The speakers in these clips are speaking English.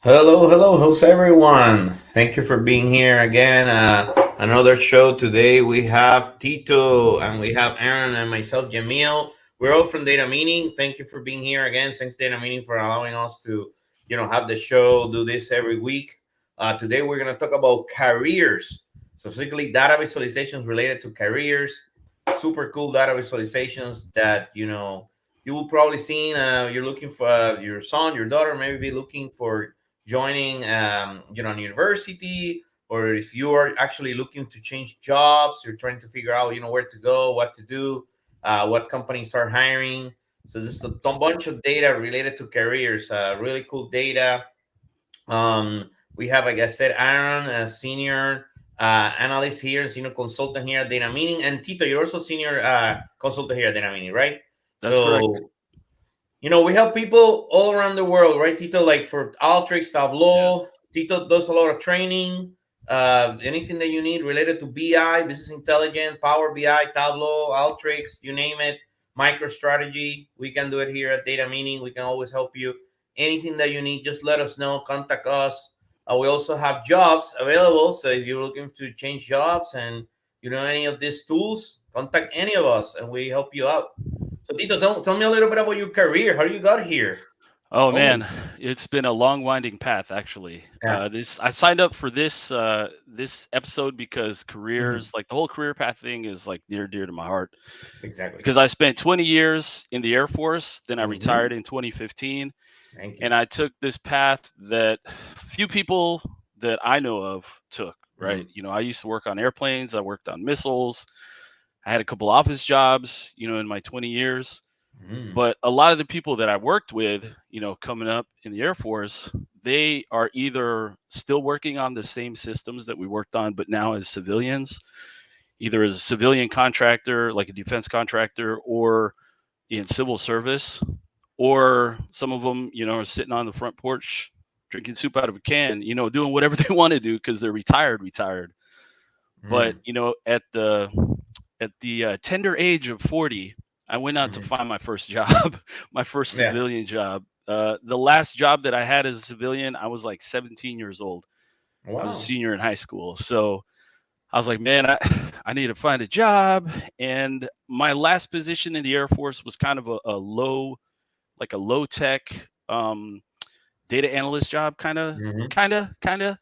Hello, hello, how's everyone? Thank you for being here again. Another show today. We have Tito and we have Aaron and myself, Jamil. We're all from Data Meaning. Thank you for being here again. Thanks, Data Meaning, for allowing us to, have the show, do this every week. Today we're gonna talk about careers, specifically data visualizations related to careers. Super cool data visualizations that you will probably seen. You're looking for your son, your daughter, maybe be looking for joining an university, or if you are actually looking to change jobs, you're trying to figure out where to go, what to do, what companies are hiring. So this is a bunch of data related to careers, really cool data. We have, like I said, Aaron, a senior analyst here, senior consultant here at Data Meaning, and Tito, you're also senior consultant here at Data Meaning, right? That's correct. So we help people all around the world, right, Tito? Like for Alteryx, Yeah. Tableau, Tito does a lot of training. Anything that you need related to BI, business intelligence, Power BI, Tableau, Alteryx, you name it, MicroStrategy, we can do it here at Data Meaning. We can always help you. Anything that you need, just let us know. Contact us. We also have jobs available. So if you're looking to change jobs and you know any of these tools, contact any of us and we help you out. So Tito, tell me a little bit about your career. How you got here? Oh Tell me. man, it's been a long winding path actually. Yeah. This I signed up for this episode because Hmm. careers, like the whole career path thing, is like near and dear to my heart. Exactly. Because I spent 20 years in the Air Force, then I Hmm. retired in 2015, Thank you. and I took this path that few people that I know of took. Right? Hmm. I used to work on airplanes. I worked on missiles. I had a couple office jobs. In my 20 years. Hmm. But a lot of the people that I worked with, coming up in the Air Force, they are either still working on the same systems that we worked on, but now as civilians, either as a civilian contractor, like a defense contractor, or in civil service, or some of them, are sitting on the front porch drinking soup out of a can, doing whatever they want to do because they're retired. But Hmm. at the tender age of 40, I went out to Hmm. find my first job, my first Yeah. civilian job. The last job that I had as a civilian, I was like 17 years old. I was a Wow. senior in high school. So I was like, man, I need to find a job. And my last position in the Air Force was kind of a low tech data analyst job, Hmm. kind of.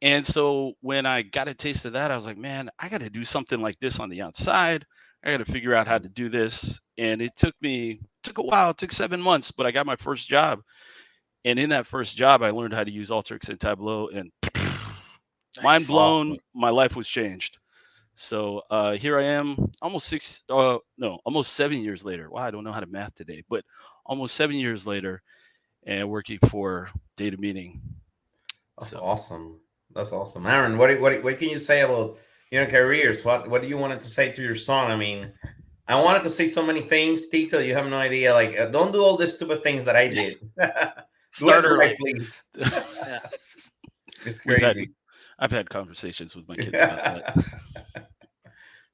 And so when I got a taste of that, I was like, man, I got to do something like this on the outside. I got to figure out how to do this. And took a while. It took 7 months, but I got my first job. And in that first job, I learned how to use Alteryx and Tableau, and mind Nice. blown, Awesome. my life was changed. So here I am, almost no, almost 7 years later. Wow, I don't know how to math today, but almost 7 years later, and working for Data Meeting. That's So awesome. That's awesome. Aaron, what can you say about careers? What do you wanted to say to your son? I mean, I wanted to say so many things, Tito. You have no idea. Like, don't do all the stupid things that I did. Do it Start the right, early. please. Yeah. It's we've had crazy. I've had conversations with my kids about that. Yeah.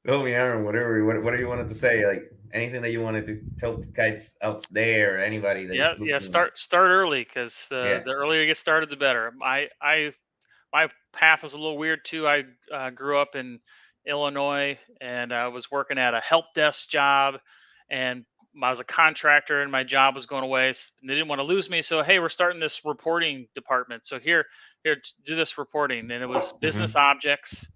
Tell me, Aaron, whatever. What do you wanted to say? Like anything that you wanted to tell the guys out there, or anybody that Yeah, is yeah. looking. Start early because Yeah. the earlier you get started, the better. My path was a little weird too. I grew up in Illinois, and I was working at a help desk job, and I was a contractor, and my job was going away. And they didn't want to lose me, so hey, we're starting this reporting department. So do this reporting, and it was business Hmm. objects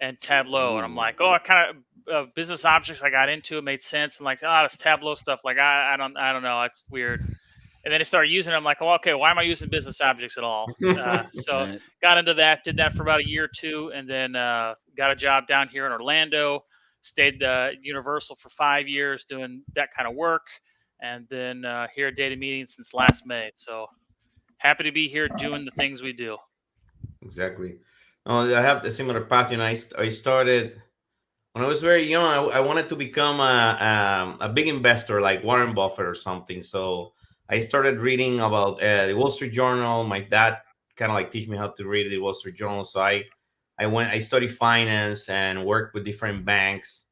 and Tableau. And I'm Ooh. like, oh, I kind of business objects. I got into it, made sense, and like, oh, this Tableau stuff, like I don't know, it's weird. And then I started using it. I'm like, oh, okay, why am I using business objects at all? So Right. got into that, did that for about a year or two, and then got a job down here in Orlando. Stayed Universal for 5 years doing that kind of work, and then here at Data Meeting since last May. So happy to be here doing the things we do. Exactly. Oh, I have the similar path. I started when I was very young. I wanted to become a big investor like Warren Buffett or something. So I started reading about the Wall Street Journal. My dad kind of like teach me how to read the Wall Street Journal. So I studied finance and worked with different banks.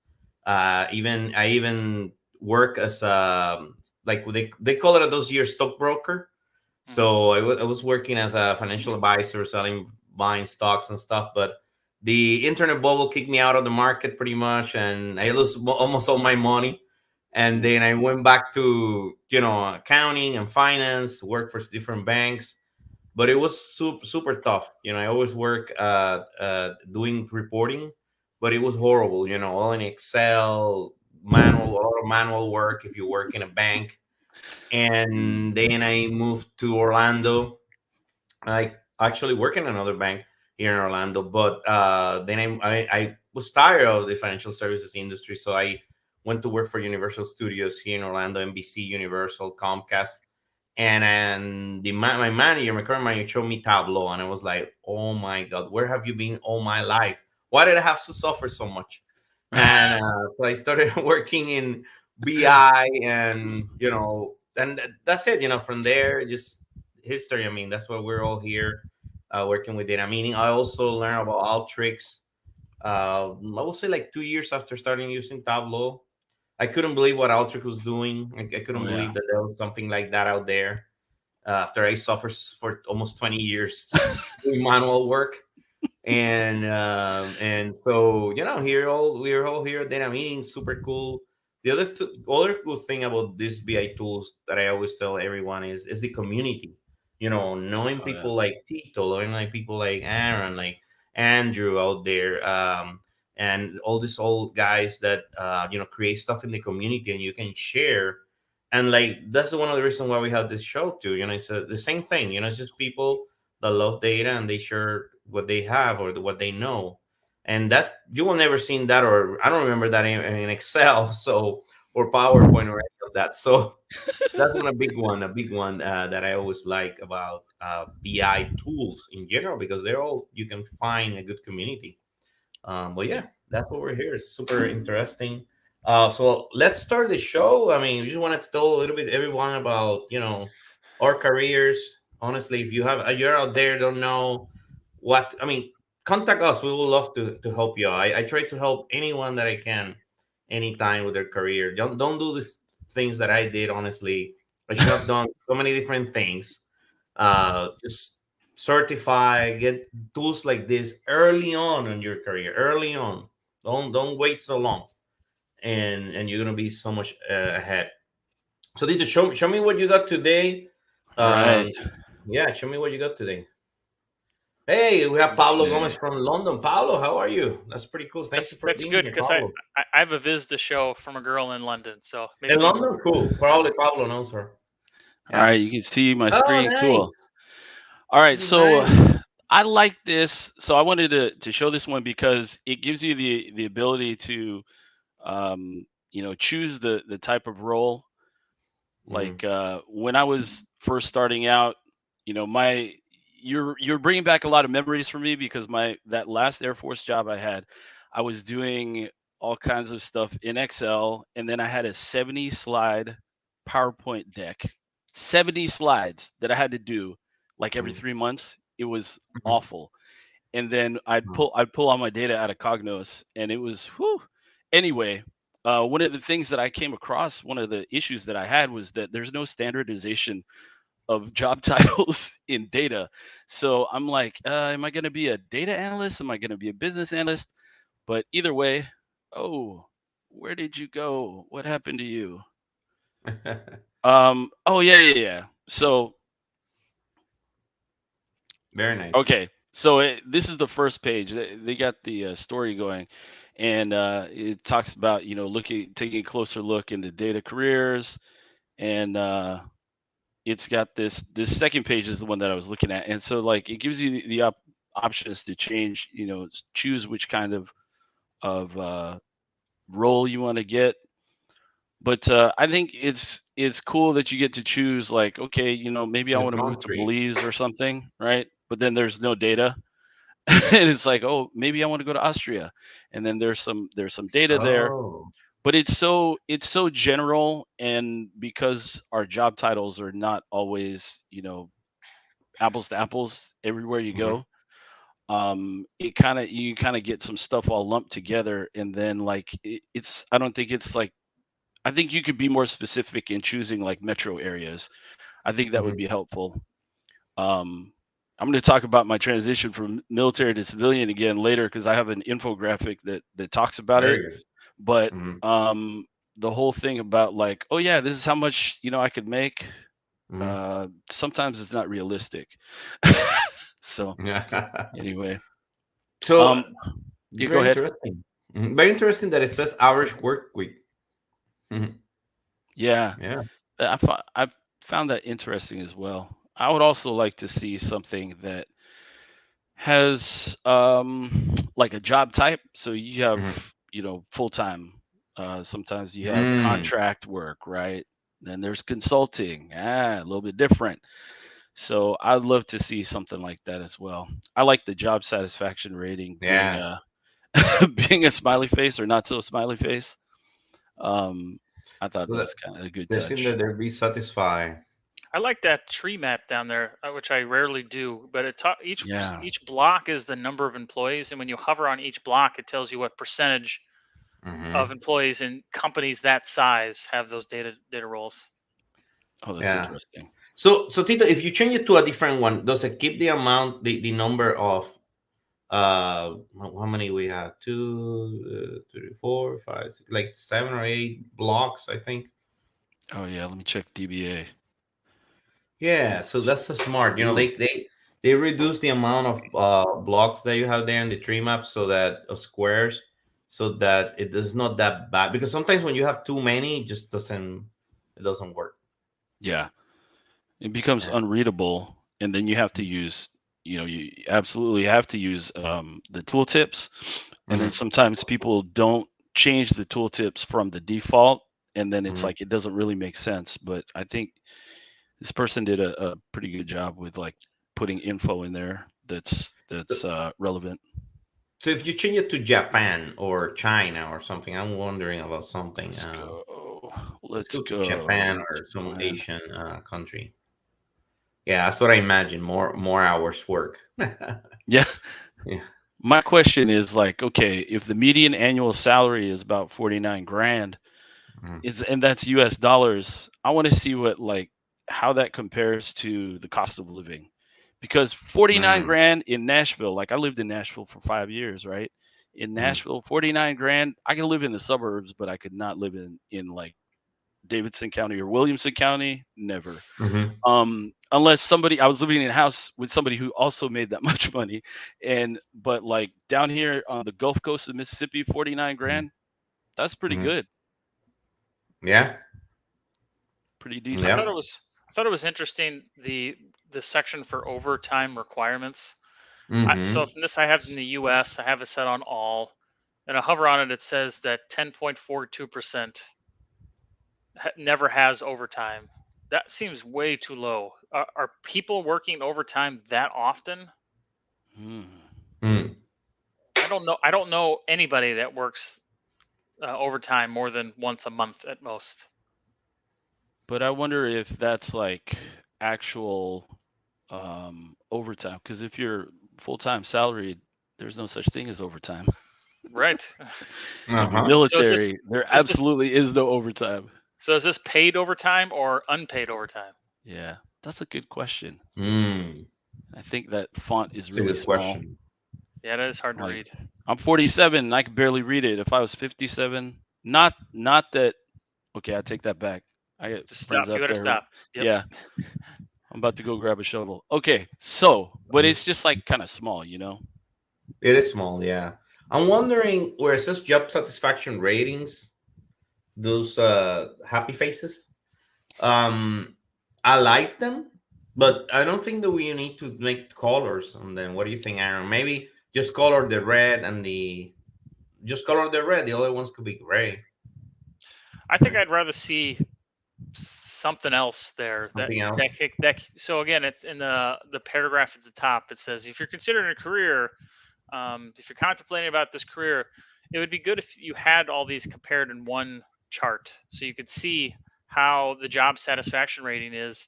Even I even work as like they call it those years stockbroker. So I was working as a financial advisor, buying stocks and stuff. But the internet bubble kicked me out of the market pretty much, and I lost almost all my money. And then I went back to accounting and finance, work for different banks, but it was super tough. I always work doing reporting, but it was horrible. All in Excel, manual, a lot of manual work if you work in a bank. And then I moved to Orlando. I actually work in another bank here in Orlando, but then I was tired of the financial services industry, so I went to work for Universal Studios here in Orlando, NBC, Universal, Comcast, and my manager, my current manager, showed me Tableau, and I was like, "Oh my God, where have you been all my life? Why did I have to suffer so much?" And so I started working in BI, and and that's it. From there, just history. I mean, that's why we're all here working with data. Meaning, I also learned about Alteryx. I would say like 2 years after starting using Tableau. I couldn't believe what Alteryx was doing. I couldn't Oh yeah. believe that there was something like that out there. After I suffered for almost 20 years doing manual work, and so we're all here at data meeting. Super cool. The other cool thing about these BI tools that I always tell everyone is the community. Knowing Oh yeah. people like Tito, knowing like people like Aaron, like Andrew out there, and all these old guys that create stuff in the community and you can share. And like that's one of the reasons why we have this show too. It's the same thing. It's just people that love data and they share what they have or what they know, and that you will never seen that, or I don't remember that in Excel, so, or PowerPoint or any of that. So that's a big one that I always like about BI tools in general, because you can find a good community. But yeah, that's what we're here. It's super interesting. So let's start the show. I mean, we just wanted to tell a little bit everyone about our careers. Honestly, if you're out there, don't know what I mean, contact us. We would love to help you. I try to help anyone that I can, anytime with their career. Don't do these things that I did. Honestly, I should have done so many different things. Just certify, get tools like this early on in your career. Early on, don't wait so long, and you're gonna be so much ahead. So, did you show me what you got today? All right. Um, yeah, show me what you got today. Hey, we have Pablo Gomez Okay. from London. Pablo, how are you? That's pretty cool. Thank you for That's being good here, because Pablo. I have a Visita show from a girl in London, so In maybe she knows. London, cool. Probably Pablo knows her. All Yeah. right. You can see my Oh, screen. nice. Cool. All right. This is So nice. I like this. So I wanted to show this one because it gives you the ability to choose the type of role. Mm-hmm. Like when I was first starting out, my you're bringing back a lot of memories for me because that last Air Force job I had, I was doing all kinds of stuff in Excel, and then I had a 70 slide PowerPoint deck, 70 slides that I had to do like every 3 months. It was Mm-hmm. awful. And then I'd pull all my data out of Cognos, and it was whew. Anyway, one of the things that I came across, one of the issues that I had was that there's no standardization of job titles in data. So I'm like, am I going to be a data analyst? Am I going to be a business analyst? But either way, oh, where did you go? What happened to you? Oh yeah. So Very nice. okay, so this is the first page. They got the story going, and it talks about taking a closer look into data careers, and it's got this second page is the one that I was looking at, and so like it gives you the options to change, choose which kind of role you want to get. But I think it's cool that you get to choose like, okay, maybe I The want to move to country. Belize or something, right? But then there's no data. And it's like, oh, maybe I want to go to Austria, and then there's some data there, Oh. but it's so general, and because our job titles are not always apples to apples everywhere you Mhm. go, you kind of get some stuff all lumped together, and then like it's I don't think it's like I think you could be more specific in choosing like metro areas. I think that would Mhm. be helpful. I'm going to talk about my transition from military to civilian again later because I have an infographic that talks about it. Very good. But Mhm. the whole thing about like, oh yeah, this is how much I could make. Mhm. Sometimes it's not realistic. So anyway, So yeah, go very ahead. interesting. Very interesting that it says average work week. Mhm. Yeah, Yeah. I've found that interesting as well. I would also like to see something that has like a job type. So you have, Mhm. full time. Sometimes you have Mm. contract work, right? Then there's consulting, a little bit different. So I'd love to see something like that as well. I like the job satisfaction rating being Yeah. being a smiley face or not so smiley face. Um, I thought So that that was kind of a good they seem touch. that they'll be satisfied. I like that tree map down there, which I rarely do. But Yeah. each block is the number of employees, and when you hover on each block, it tells you what percentage of Hmm. employees in companies that size have those data roles. Oh, that's Yeah. interesting. So Tito, if you change it to a different one, does it keep the amount, the number of how many we have? Two, three, four, five, six, like 7 or 8 blocks, I think. Oh yeah, let me check DBA. Yeah, so that's so smart. Ooh, They reduce the amount of blocks that you have there in the tree map, so that squares, so that it is not that bad. Because sometimes when you have too many, it doesn't work. yeah. It becomes Yeah. unreadable, and then you have to use, you absolutely have to use the tooltips, and then Hmm. sometimes people don't change the tooltips from the default, and then it's Hmm. like it doesn't really make sense. But I think this person did a pretty good job with like putting info in there So, that's relevant. so if you change it to Japan or China or something, I'm wondering about something. Let's go. Let's Let's go to go. Japan or some Japan. Asian country. Yeah, that's what I imagine. More hours work. Yeah. Yeah. My question is like, okay, if the median annual salary is about 49 grand, Mhm. and that's US dollars, I want to see what like how that compares to the cost of living. Because 49 Mm. grand in Nashville, like I lived in Nashville for 5 years, right? In Mhm. Nashville, 49 grand, I can live in the suburbs, but I could not live in like Davidson County or Williamson County, never. Mhm. Unless somebody, I was living in a house with somebody who also made that much money, but like down here on the Gulf Coast of Mississippi, 49 Mhm. grand, that's pretty Mhm. good, Yeah. pretty I decent. thought Yeah. it was I thought it was interesting the section for overtime requirements. So Mhm. from this I have in the U.S. I have it set on all, and I hover on it. It says that 10.42% never has overtime. That seems way too low. Are people working overtime that often? Hmm. Mm. I don't know anybody that works overtime more than once a month at most. But I wonder if that's like actual overtime, because if you're full-time salaried, there's no such thing as overtime. Right. If you're Uh-huh. So military, there is this absolutely is no overtime. is this paid overtime or unpaid overtime? Yeah, that's a good question. Mm. I think that font is It's a really good small. question. Yeah, that is hard to Like read. I'm 47 and I can barely read it. If I was 57, not that. Okay, I take that back. I got Just friends stop. You out got to there who, stop. Yep. yeah, I'm about to go grab a shovel. Okay, so, but it's just like kind of small. It is small, yeah. I'm wondering where it says job satisfaction ratings, those happy faces. Um, I like them, but I don't think that we need to make colors on them. What do you think, Aaron? Maybe just color the red and the just color the red. The other ones could be gray, I think right? I'd rather see something else there Something else. so again it's in the paragraph at the top. It says if you're considering a career, if you're contemplating about this career, it would be good if you had all these compared in one chart so you could see how the job satisfaction rating is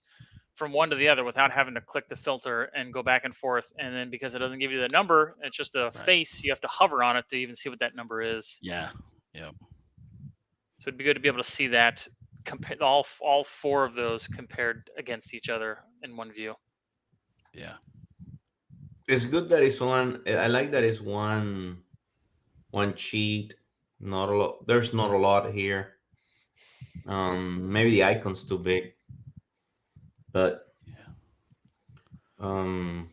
from one to the other without having to click the filter and go back and forth. And then because it doesn't give you the number, it's just a Right. face, you have to hover on it to even see what that number is. Yeah. Yeah. So it'd be good to be able to see that, compare all four of those compared against each other in one view. Yeah. It's good that it's one. I like that it's one cheat. Not a lot. There's not a lot here. Maybe the icon's too big, but Yeah. um,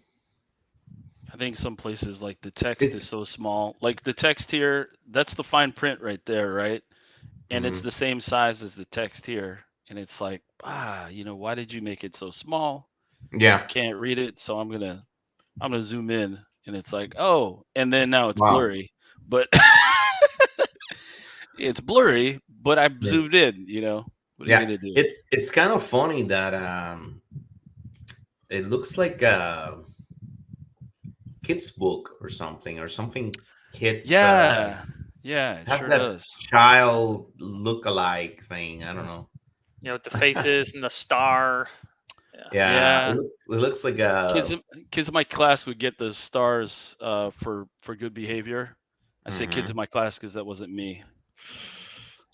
I think some places like the text is it. so small. Like the text here, that's the fine print right there, right? And it's Mhm. the same size as the text here. And it's like, why did you make it so small? I Yeah. can't read it, so I'm gonna zoom in, and it's like, oh, and then now it's Wow. blurry, but it's blurry, but I Yeah. zoomed in. What are you Yeah. gonna do? It's kind of funny that it looks like a kid's book or something. Kids Yeah, yeah, it have sure that does. child look-alike thing. I don't know. You know, with the faces and the star. Yeah. Yeah, Yeah, it looks like kids, a. kids in my class would get those stars for good behavior. I say kids in Mhm. my class because that wasn't me.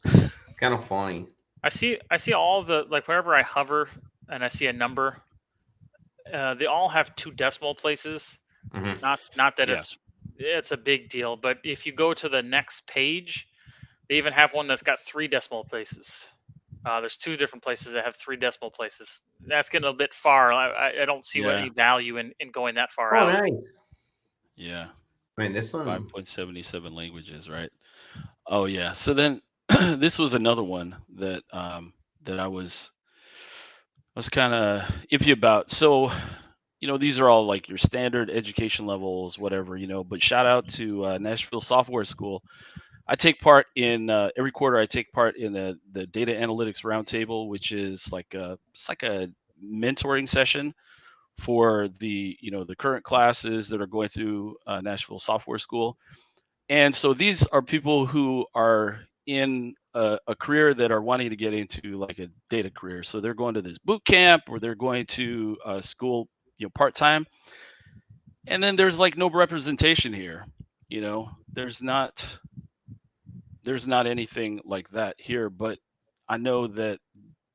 It's kind of funny. I see all the, like, wherever I hover and I see a number, they all have two decimal places. Hmm. Not that Yeah, it's a big deal, but if you go to the next page, they even have one that's got three decimal places. There's two different places that have three decimal places. That's getting a bit far. I don't see what yeah, any value in going that far Oh, out. nice. yeah. I mean, this one. 5.77 languages, right? Oh yeah. So then this was another one that I was kind of iffy about. So, these are all like your standard education levels, whatever, but shout out to Nashville Software School. I take part in every quarter. I take part in the data analytics roundtable, which is it's like a mentoring session for the current classes that are going through Nashville Software School. And so these are people who are in a career that are wanting to get into like a data career. So they're going to this boot camp or they're going to school, part time. And then there's like no representation here. You know, there's not anything like that here. But I know that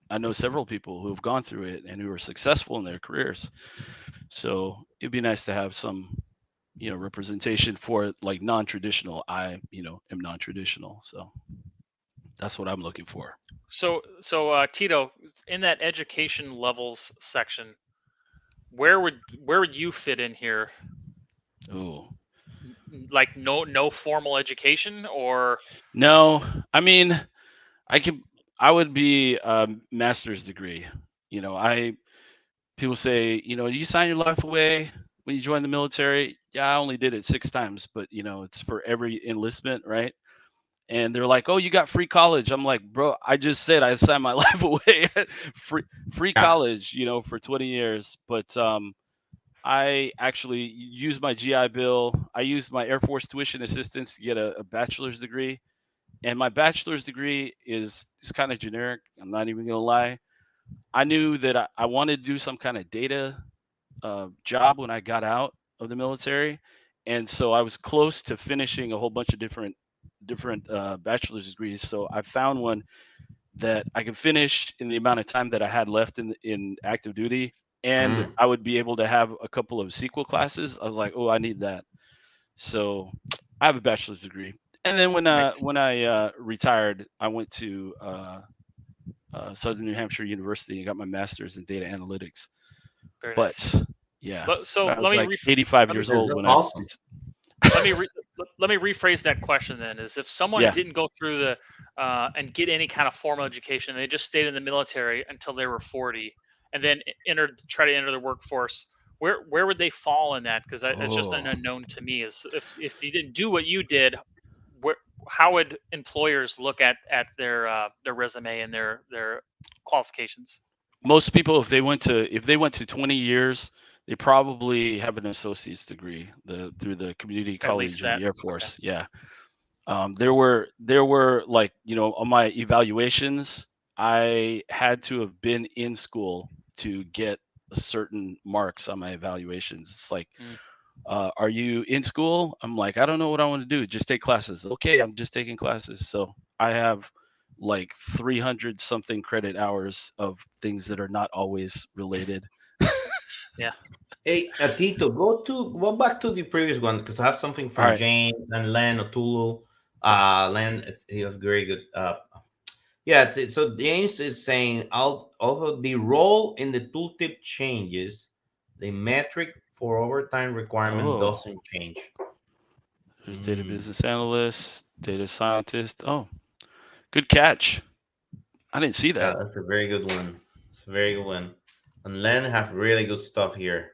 I know several people who have gone through it and who are successful in their careers. So it'd be nice to have some representation for like non-traditional. I am non-traditional, so that's what I'm looking for. So Tito, in that education levels section, where would you fit in here? Oh Like no formal education, or no, I mean, I could I would be a master's degree. I People say, you sign your life away when you join the military. Yeah, I only did it 6 times, but it's for every enlistment, right? And they're like, "Oh, you got free college." I'm like, "Bro, I just said I signed my life away, free Yeah. college, for 20 years." But I actually used my GI Bill. I used my Air Force tuition assistance to get a bachelor's degree, and my bachelor's degree is kind of generic. I'm not even gonna lie. I knew that I wanted to do some kind of data job when I got out of the military, and so I was close to finishing a whole bunch of different bachelor's degrees. So I found one that I could finish in the amount of time that I had left in active duty, and Mm. I would be able to have a couple of sequel classes. I was like, oh, I need that. So I have a bachelor's degree. And then nice, when I retired, I went to Southern New Hampshire University and got my master's in data analytics. very nice. But yeah, So I was like let 85 me years Yeah, old that's when I. awesome. let me re- let me rephrase that question then. Is if someone Yeah. didn't go through the and get any kind of formal education, they just stayed in the military until they were 40, and then try to enter the workforce. Where would they fall in that? Because it's just an Oh, unknown to me. Is if you didn't do what you did, where how would employers look at their resume and their qualifications? most people, if they went to 20 years, they probably have an associate's degree through the community At least college in that. the Air Okay. Force. Yeah. There were like on my evaluations, I had to have been in school to get certain marks on my evaluations. It's like, Mm. are you in school? I'm like, I don't know what I want to do. Just take classes. Okay, I'm just taking classes. So I have like 300 something credit hours of things that are not always related. Yeah. Hey, Tito, go back to the previous one because I have something All from right. James and Len Otulu. Len, he was very good. Yeah, so James is saying, although the role in the tooltip changes, the metric for overtime requirement Oh, doesn't change. there's data Mm, business analyst, data scientist. Oh, good catch. I didn't see yeah, that. that's a very good one. It's a very good one. And Len have really good stuff here.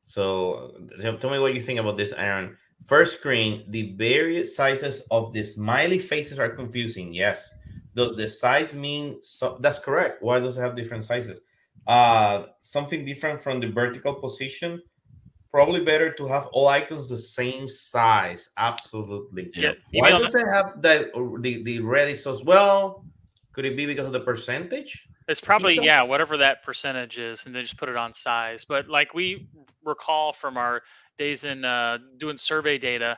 So tell me what you think about this, Aaron. First screen, the various sizes of the smiley faces are confusing. Yes. Does the size mean that's correct? Why does it have different sizes? Something different from the vertical position. Probably better to have all icons the same size. Absolutely. Yeah. Yep. Why Email. does it have that the red is as well? Could it be because of the percentage? It's probably, Tito? yeah, whatever that percentage is, and they just put it on size. But like we recall from our days in doing survey data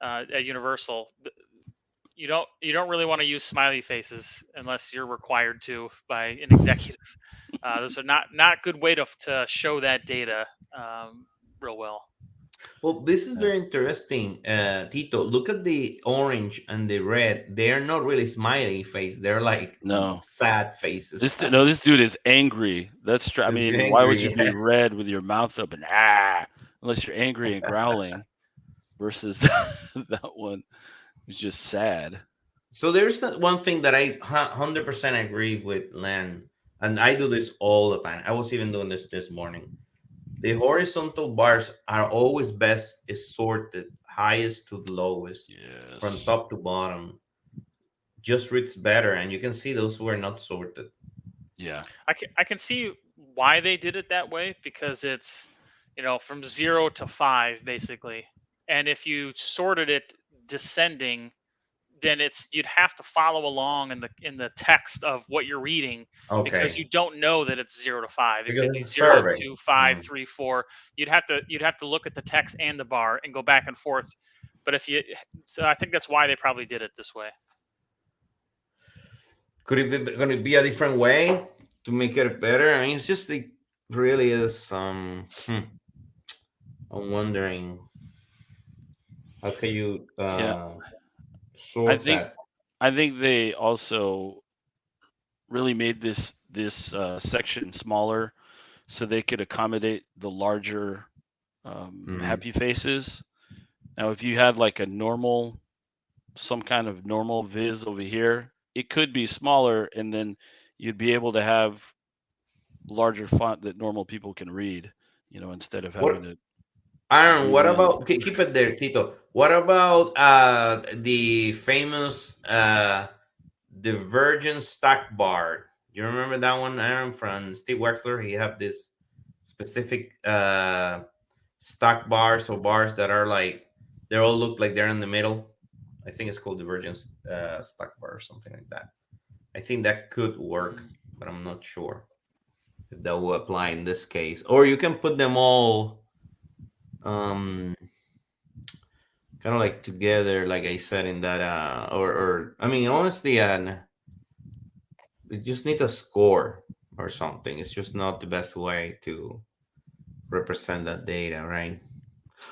at Universal, you don't really want to use smiley faces unless you're required to by an executive. Those are not good way to show that data real well. Well, this is Yeah. very interesting, Tito. Look at the orange and the red. They're not really smiley face. They're like No. sad faces. This dude is angry. I It's mean, why would you angry. be Yes. red with your mouth open? Unless you're angry and growling. Versus that one was just sad. So there's one thing that I 100% agree with Len, and I do this all the time. I was even doing this morning. The horizontal bars are always best is sorted highest to the lowest, from Yes. top to bottom. Just reads better, and you can see those who are not sorted. Yeah. I can see why they did it that way, because it's, from 0 to 5 basically. And if you sorted it descending, then you'd have to follow along in the text of what you're reading, because Okay, you don't know that it's 0 to 5. It because could be it's a 0 survey. to 5, Mm. 3, 4. You'd have to look at the text and the bar and go back and forth. But so I think that's why they probably did it this way. Could it be going to be a different way to make it better? I mean, it's just it really is. I'm wondering how can you Yeah. I sort think that? I think they also really made this section smaller so they could accommodate the larger Mm. happy faces. Now, if you had like some kind of normal viz over here, it could be smaller, and then you'd be able to have larger font that normal people can read, instead of having What, to Aaron? What zoom in. about keep it there, Tito? What about the famous divergent stack bar? You remember that one, Aaron, from Steve Wexler? He had this specific stack bars or bars that are like they all look like they're in the middle. I think it's called divergence stack bar or something like that. I think that could work, Mm. but I'm not sure if that will apply in this case. Or you can put them all um kind of like together, like I said in that or I mean honestly you just need a score or something. It's just not the best way to represent that data, right?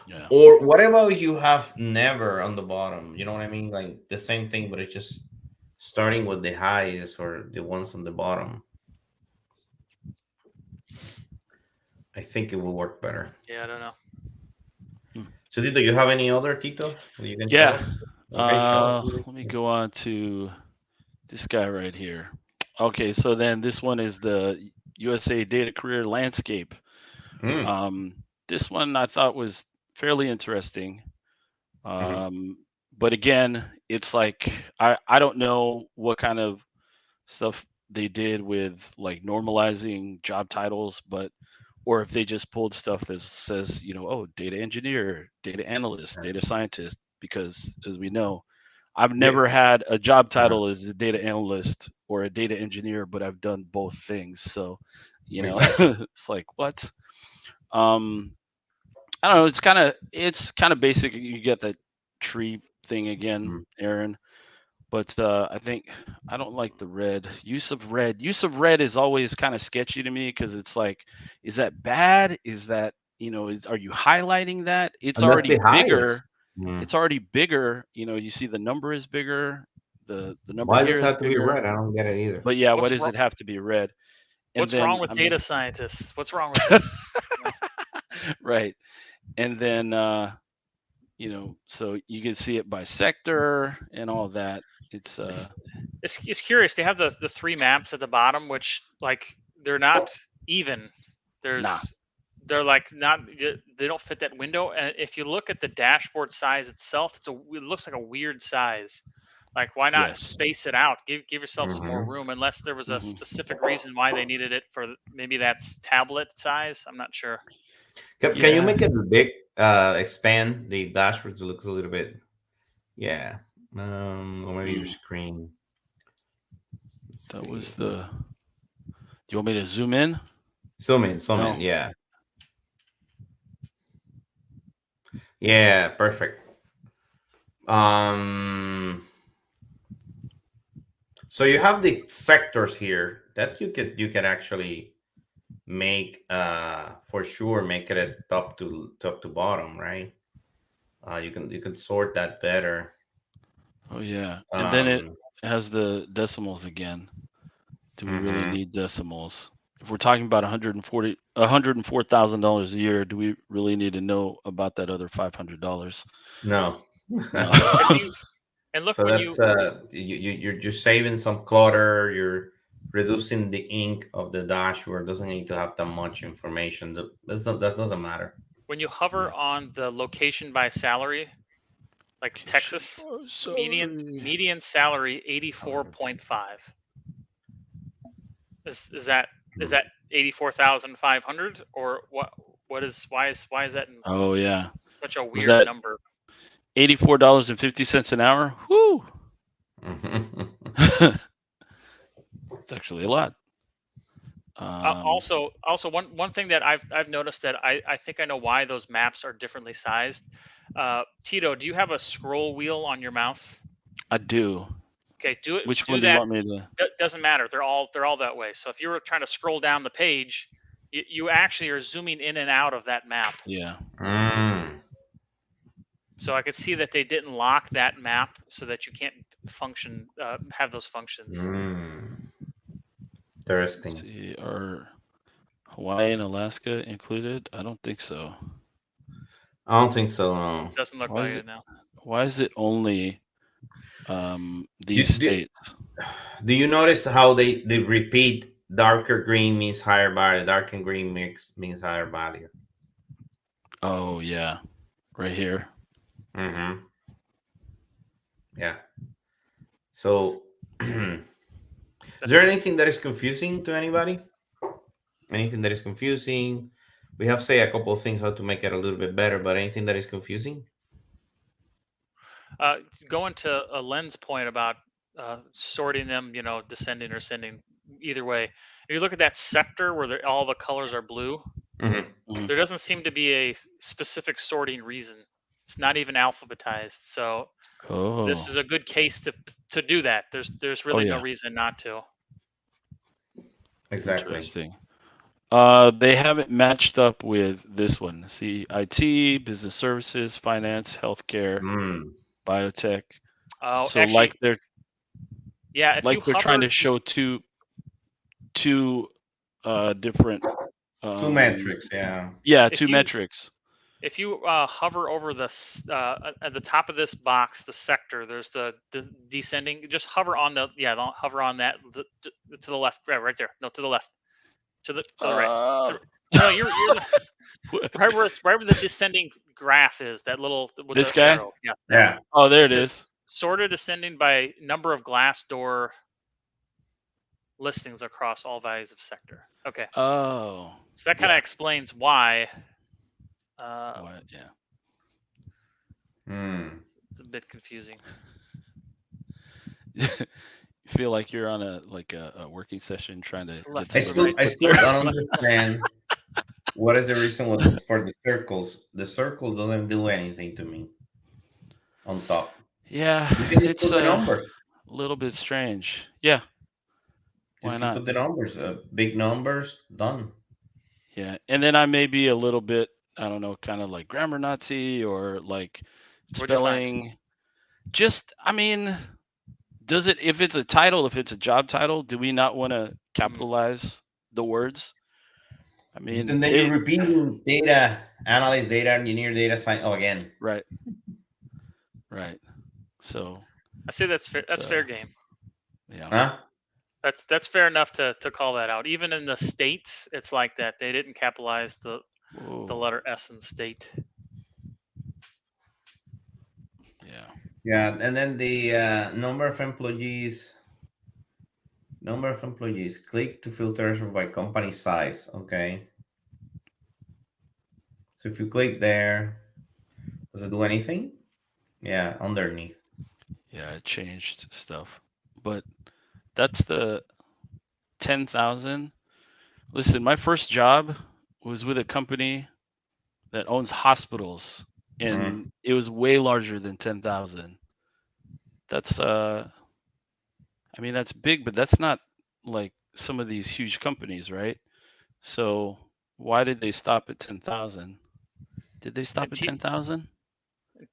Yeah. Or what about you have never on the bottom? You know what I mean? Like the same thing, but it's just starting with the highest or the ones on the bottom. I think it will work better. Yeah, I don't know. Hmm. So, Tito, you have any other Tito that you can show Yeah. us? Okay, show Let me us. go on to this guy right here. Okay, so then this one is the USA Data Career Landscape. Mm, This one I thought was fairly interesting. mhm. But again, it's like I don't know what kind of stuff they did with like normalizing job titles, but or if they just pulled stuff that says, oh, data engineer, data analyst, data scientist, because as we know, I've Yeah, never had a job uh-huh, title as a data analyst or a data engineer, but I've done both things. So, exactly. it's like what? Um, I don't know. It's kind of basic. You get that tree thing again, Mm. Aaron. But I think I don't like the red. Use of red is always kind of sketchy to me because it's like, is that bad? Is that, are you highlighting that? It's And that's already the highest. bigger. It's already bigger. You see the number is bigger. The number Why here does it is have to be bigger. red? I don't get it either. But yeah, why What's does wrong? it have to be red? And What's then, wrong with I mean, data scientists? What's wrong with them? right. And then, so you can see it by sector and all that. It's It's curious. They have the three maps at the bottom, which like they're not even. Nah. They're like not. They don't fit that window. And if you look at the dashboard size itself, it looks like a weird size. Like why not Yes. space it out? Give yourself some more room. Unless there was a specific reason why they needed it for. Maybe that's tablet size. I'm not sure. Can you make it big? Expand the dashboard to look a little bit. Yeah. Or maybe your screen. That was the. Do you want me to zoom in? Zoom in. Yeah. Yeah. Perfect. So you have the sectors here that you could actually make for sure make it a top to bottom, right? You can sort that better. Oh yeah, and then it has the decimals again. Do we really need decimals? If we're talking about $104,000 a year, do we really need to know about that other $500? No. And look, so when that's you're saving some clutter. You're reducing the ink of the dashboard. Doesn't need to have that much information. That doesn't matter. When you hover on the location by salary, like Texas, median salary 84.5. Is that 84,500 or what? Why is that? Oh yeah, such a weird number. $84.50 an hour. Whoo! It's actually a lot. Also, one thing that I've noticed that I think I know why those maps are differently sized. Tito, do you have a scroll wheel on your mouse? I do. Okay, do it. Which one do you want me to? Doesn't matter. They're all that way. So if you were trying to scroll down the page, you actually are zooming in and out of that map. Yeah. So I could see that they didn't lock that map so that you can't have those functions. Interesting. Let's see, are Hawaii and Alaska included? I don't think so. I don't think so. No. Doesn't look like it now. Why is it only these states? Do you notice how they repeat darker green means higher value, darker green means higher value? Oh yeah, right here. Yeah. So, is there anything that is confusing to anybody? Anything that is confusing? We have say a couple of things how to make it a little bit better, but anything that is confusing? Going to a Len's point about sorting them, descending or ascending, either way. If you look at that sector where all the colors are blue, there doesn't seem to be a specific sorting reason. It's not even alphabetized. So this is a good case to do that. There's really no reason not to. Exactly. Interesting. They haven't matched up with this one. See, IT, business services, finance, healthcare, biotech. Oh, so actually, like they're they're trying to show two different two metrics. Two metrics. If you hover over this at the top of this box, the sector, there's the descending. Just hover on hover on that to the left, right there. No, to the left, to the right. No, you're right where the descending graph is. That little with this the guy. Arrow. Yeah. Oh, there it is. Sorted ascending by number of Glassdoor listings across all values of sector. Okay. Oh. So that kind of explains why. It's a bit confusing. You feel like you're on a working session trying to. I still don't understand what is the reason for the circles. The circles doesn't do anything to me on top. Yeah, you can just put the numbers. A little bit strange. Yeah. Why Just not? input the numbers, big numbers, done. Yeah. And then I may be a little bit, I don't know, kind of like grammar Nazi or like What'd you find? spelling. Just, I mean, does it, if it's a title, if it's a job title, do we not want to capitalize the words? I mean, And then you're repeating data analyst, data engineer, data science. Oh, again. right. Right. So I say that's fair. That's fair game. Yeah. Huh? That's fair enough to call that out. Even in the states, it's like that. They didn't capitalize the letter S in state. Yeah. Yeah, and then the number of employees. Number of employees. Click to filter by company size. Okay. So if you click there, does it do anything? Yeah, underneath. Yeah, it changed stuff. But that's the 10,000. Listen, my first job was with a company that owns hospitals, and it was way larger than 10,000. That's I mean, that's big, but that's not like some of these huge companies, right? So why did they stop at 10,000? Did they stop at 10,000?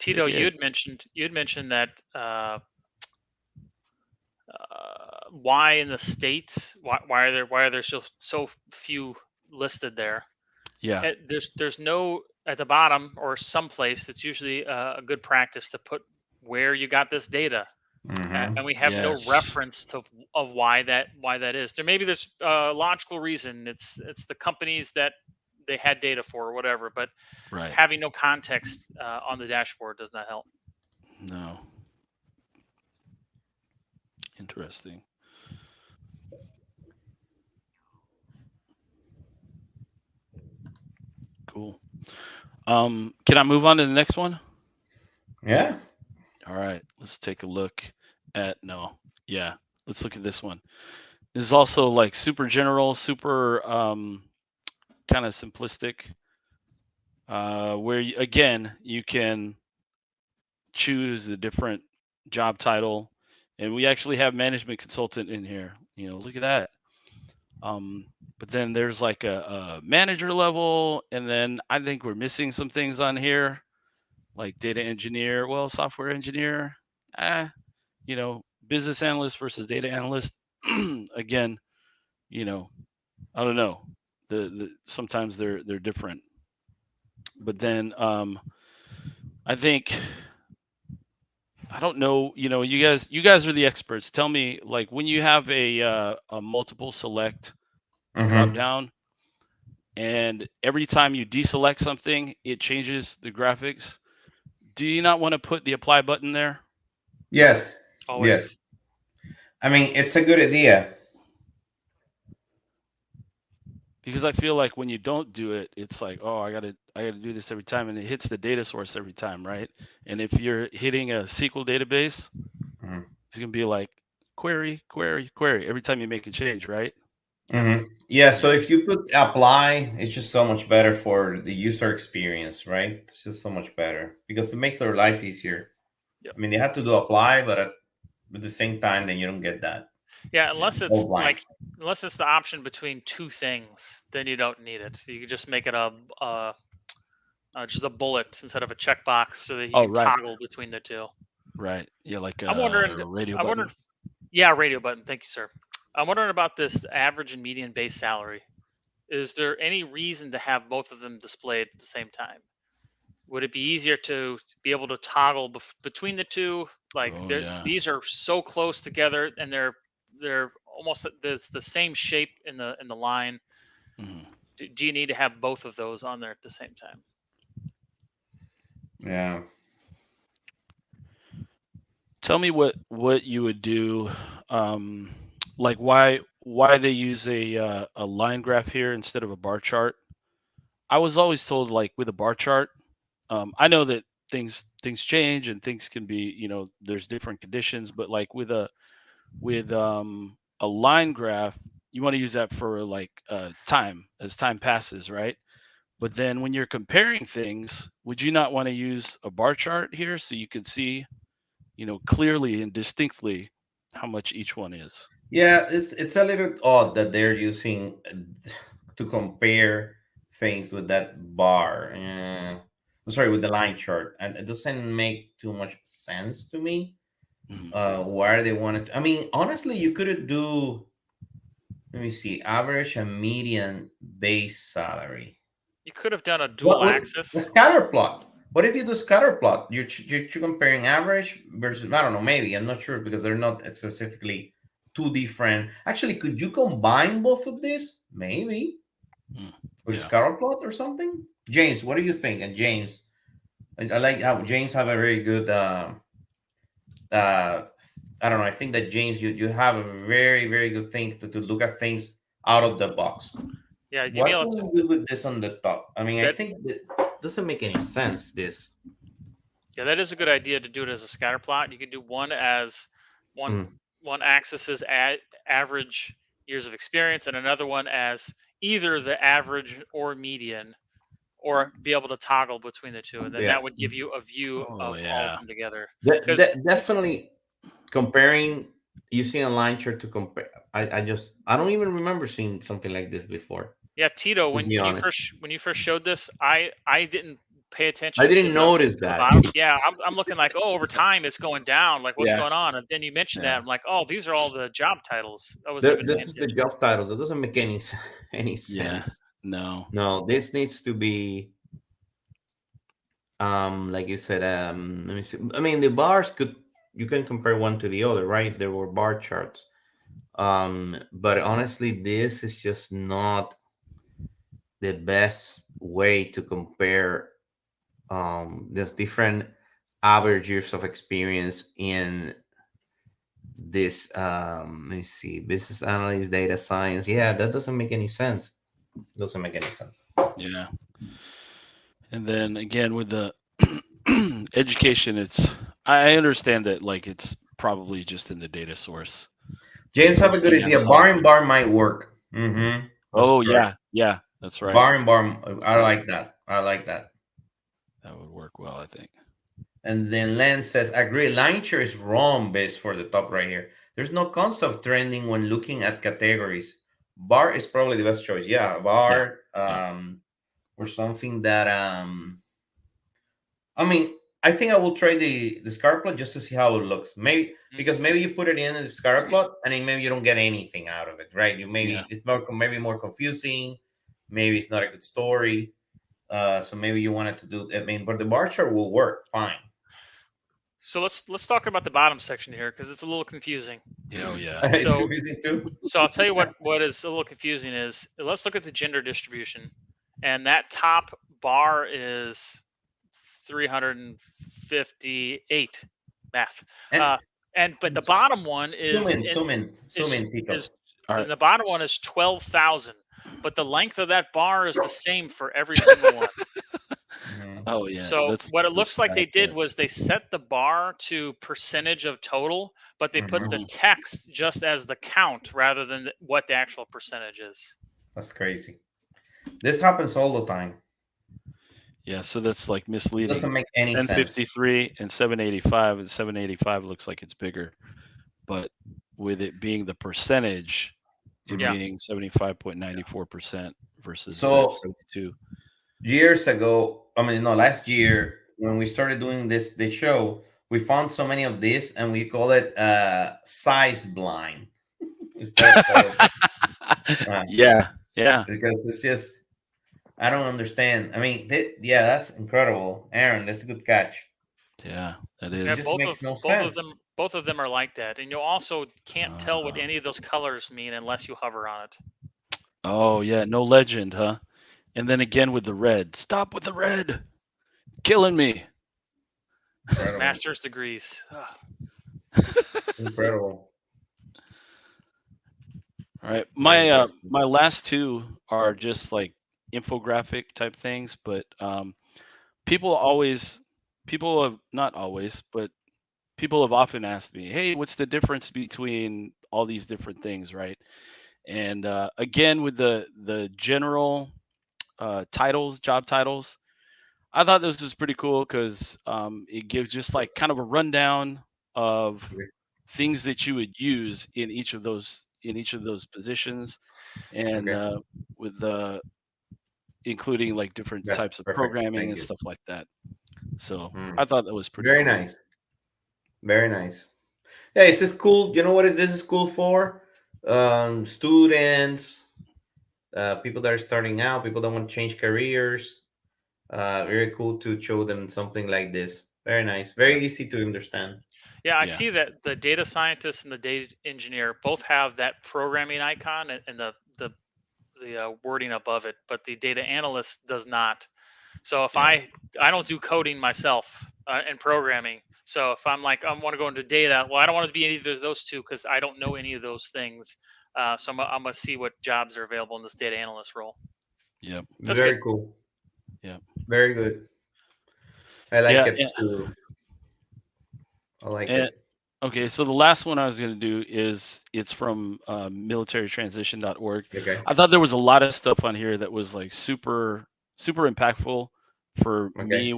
Tito, you had mentioned that why in the states, why are there so few listed there? Yeah. There's no at the bottom or someplace that's usually a good practice to put where you got this data. And we have no reference of why that is. There's a logical reason. It's the companies that they had data for or whatever, but having no context on the dashboard does not help. No. Interesting. Cool. Can I move on to the next one? Yeah. All right. Let's take a look at let's look at this one. This is also like super general, super kind of simplistic. Where again you can choose the different job title, and we actually have management consultant in here. Look at that. But then there's like a manager level, and then I think we're missing some things on here, like data engineer, software engineer, business analyst versus data analyst. Again, I don't know. The sometimes they're different. But then I think I don't know, you guys are the experts. Tell me, like, when you have a multiple select drop down, and every time you deselect something, it changes the graphics. Do you not want to put the apply button there? Yes. Always. Yes. I mean, it's a good idea. Because I feel like when you don't do it, it's like, oh, I gotta do this every time, and it hits the data source every time, right? And if you're hitting a SQL database, it's gonna be like query, query, query every time you make a change, right? Yeah. So if you put apply, it's just so much better for the user experience, right? It's just so much better because it makes their life easier. Yep. I mean, they have to do apply, but at the same time, then you don't get that. Yeah, unless it's the option between two things, then you don't need it. You can just make it just a bullet instead of a checkbox, so that you can toggle between the two. Right. Yeah, like I'm wondering. radio button. Yeah, radio button. Thank you, sir. I'm wondering about this average and median base salary. Is there any reason to have both of them displayed at the same time? Would it be easier to be able to toggle between the two? Like these are so close together, and they're almost the same shape in the line. Do you need to have both of those on there at the same time? Yeah. Tell me what you would do. Like why they use a line graph here instead of a bar chart. I was always told, like, with a bar chart, I know that things change and things can be, there's different conditions, but like with a line graph, you want to use that for like time, as time passes, right? But then when you're comparing things, would you not want to use a bar chart here so you could see, clearly and distinctly how much each one is. Yeah, it's a little odd that they're using to compare things with that bar. Sorry, with the line chart, and it doesn't make too much sense to me. Mhm. Why they wanted? I mean, honestly, you could do. Let me see, average and median base salary. You could have done a What dual would the axis. scatter plot? What if you do scatter plot? You're comparing average versus, I don't know, maybe I'm not sure because they're not specifically two different. Actually, could you combine both of these? Maybe with Yeah. scatter plot or something. James, what do you think? And James, I like how James have a very good. I don't know. I think that James, you have a very good thing to look at things out of the box. Yeah, What Jamil, can we do with this on the top? I mean, I that think that doesn't make any sense. This. yeah, that is a good idea to do it as a scatter plot. You could do one as one Mm. one axis is average years of experience, and another one as either the average or median, or be able to toggle between the two, and then Yeah, that would give you a view Oh of all of yeah. them together. Because definitely comparing using a line chart to compare. I don't even remember seeing something like this before. yeah, Tito, To be honest, when you first showed this, I didn't pay I attention didn't notice to the that. bottom. Yeah, I'm looking like, oh, over time it's going down. Like, what's Yeah. going on? And then you mentioned that, Yeah. I'm like, oh, these are all the job titles. I wasn't even This paying is the attention. job titles. That doesn't make any Yeah. sense. No. No, this needs to be like you said. Let me see. I mean, the bars could you can compare one to the other, right? If there were bar charts. But honestly, this is just not the best way to compare there's different average years of experience in this let me see, business analyst, data science. Yeah, that doesn't make any sense. Doesn't make any sense. Yeah. And then again with the education, I understand that like it's probably just in the data source. James have a First good thing I idea. saw. Bar and bar might work. Mm-hmm. That's Oh correct. yeah, that's right. Bar and bar, I like that. I like that. That would work well, I think. And then Len says, agree, line share is wrong base for the top right here. There's no concept of trending when looking at categories. Bar is probably the best choice. Yeah, bar, Yeah. or something that I mean, I think I will try the scar plot just to see how it looks. Maybe because maybe you put it in the scar plot and then maybe you don't get anything out of it, right? You Yeah. maybe it's maybe more confusing. Maybe it's not a good story. So maybe you wanted to do. I mean, but the bar chart will work fine. So let's talk about the bottom section here because it's a little confusing. Oh yeah. It's So confusing too. so I'll tell you what is a little confusing is let's look at the gender distribution, and that top bar is 358 math. And But the bottom one zoom in, Tito. is All right. and the bottom one is 12,000, but the length of that bar is the same for every single one. Mhm. Oh yeah. So what it looks like they did accurate. was they set the bar to percentage of total, but they put the Mhm. text just as the count rather than what the actual percentage is. That's crazy. This happens all the time. Yeah, so that's like It misleading. doesn't make any sense. 1053 and 785, and 785 looks like it's bigger, but with it being the percentage, it Yeah. being 75.94% versus So- that 72. Years ago, I mean, no, last year when we started doing the show, we found so many of this, and we call it size blind instead of Yeah. because it's just I don't understand. I mean, yeah, that's incredible, Aaron. That's a good catch. Yeah, that Yeah, is. just makes no sense. both of them are like that, and you also can't tell what Uh-huh. any of those colors mean unless you hover on it. Oh yeah, no legend, huh? And then again with the red. Stop with the red. Killing me. Incredible. Master's degrees. Incredible. All right. My last two are just like infographic type things, but people have not always, but people have often asked me, "Hey, what's the difference between all these different things?" Right? And again, with the general titles, job titles, I thought this was pretty cool because it gives just like kind of a rundown of things that you would use in each of those positions, and Okay. with including like different That's types of perfect. programming Thank and you. stuff like that. So Mm. I thought that was pretty Very cool. nice. Very nice. Yeah, is this cool? You know what is this cool for? Students, people that are starting out, people that want to change careers. Very cool to show them something like this. Very nice. Yeah. Very easy to understand. Yeah, I Yeah. see that the data scientist and the data engineer both have that programming icon and the wording above it, but the data analyst does not. So if Yeah. I don't do coding myself and programming. So if I'm like I want to go into data, well, I don't want to be any of those two because I don't know any of those things. So I'm gonna see what jobs are available in this data analyst role. Yep. That's good. Very cool. Yep. Very good. I like Yeah. it too. I like And it. okay, so the last one I was going to do is it's from militarytransition.org. Okay. I thought there was a lot of stuff on here that was like super impactful for Okay. me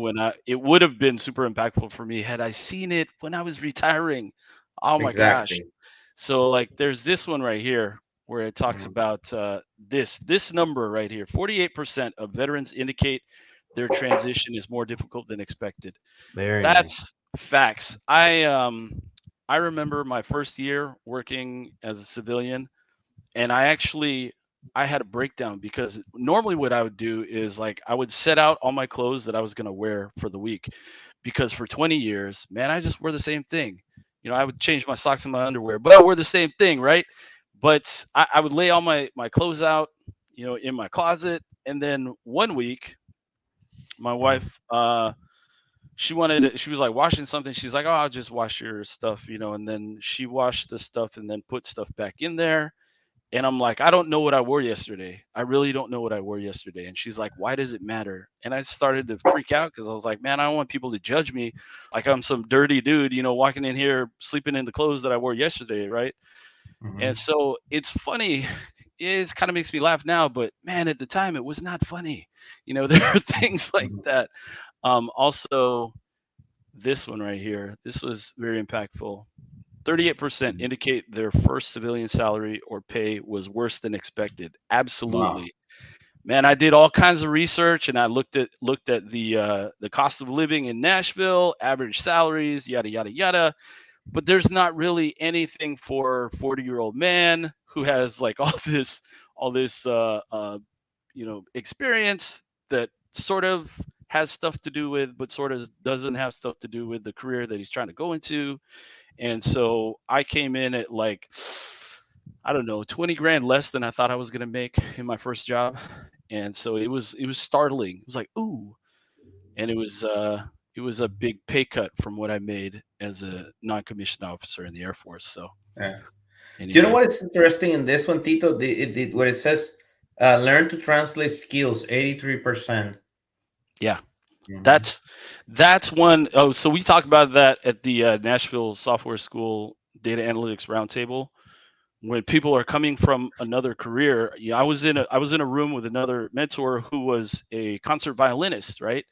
it would have been super impactful for me had I seen it when I was retiring. Oh my gosh. Exactly. So like there's this one right here where it talks Mhm. about this number right here. 48% of veterans indicate their transition is more difficult than expected. Very nice. That's facts. I remember my first year working as a civilian, and I had a breakdown because normally what I would do is like I would set out all my clothes that I was going to wear for the week, because for 20 years, man, I just wore the same thing. I would change my socks and my underwear, but I wore the same thing, right? But I would lay all my clothes out, in my closet, and then one week, my wife she was like washing something. She's like, "Oh, I'll just wash your stuff," and then she washed the stuff and then put stuff back in there. And I'm like, "I don't know what I wore yesterday. I really don't know what I wore yesterday." And she's like, "Why does it matter?" And I started to freak out because I was like, "Man, I don't want people to judge me like I'm some dirty dude, walking in here sleeping in the clothes that I wore yesterday, right?" And Mhm. so it's funny. It kind of makes me laugh now, but man, at the time it was not funny. There are things like Mhm. that. Also, this one right here, this was very impactful. 38% indicate their first civilian salary or pay was worse than expected. Wow. Absolutely. Man, I did all kinds of research, and I looked at the cost of living in Nashville, average salaries, yada yada yada. But there's not really anything for 40-year-old man who has like all this experience that sort of has stuff to do with, but sort of doesn't have stuff to do with the career that he's trying to go into. And so I came in at like, I don't know, 20 grand less than I thought I was going to make in my first job. And so it was startling. It was like, ooh. And it was a big pay cut from what I made as a non-commissioned officer in the Air Force. So Yeah. Do you know anyway, what is interesting in this one, Tito? Where it says, learn to translate skills, 83%. yeah, Mhm. that's one. Oh, so we talked about that at the Nashville Software School Data Analytics Roundtable. When people are coming from another career, I was in a room with another mentor who was a concert violinist, right?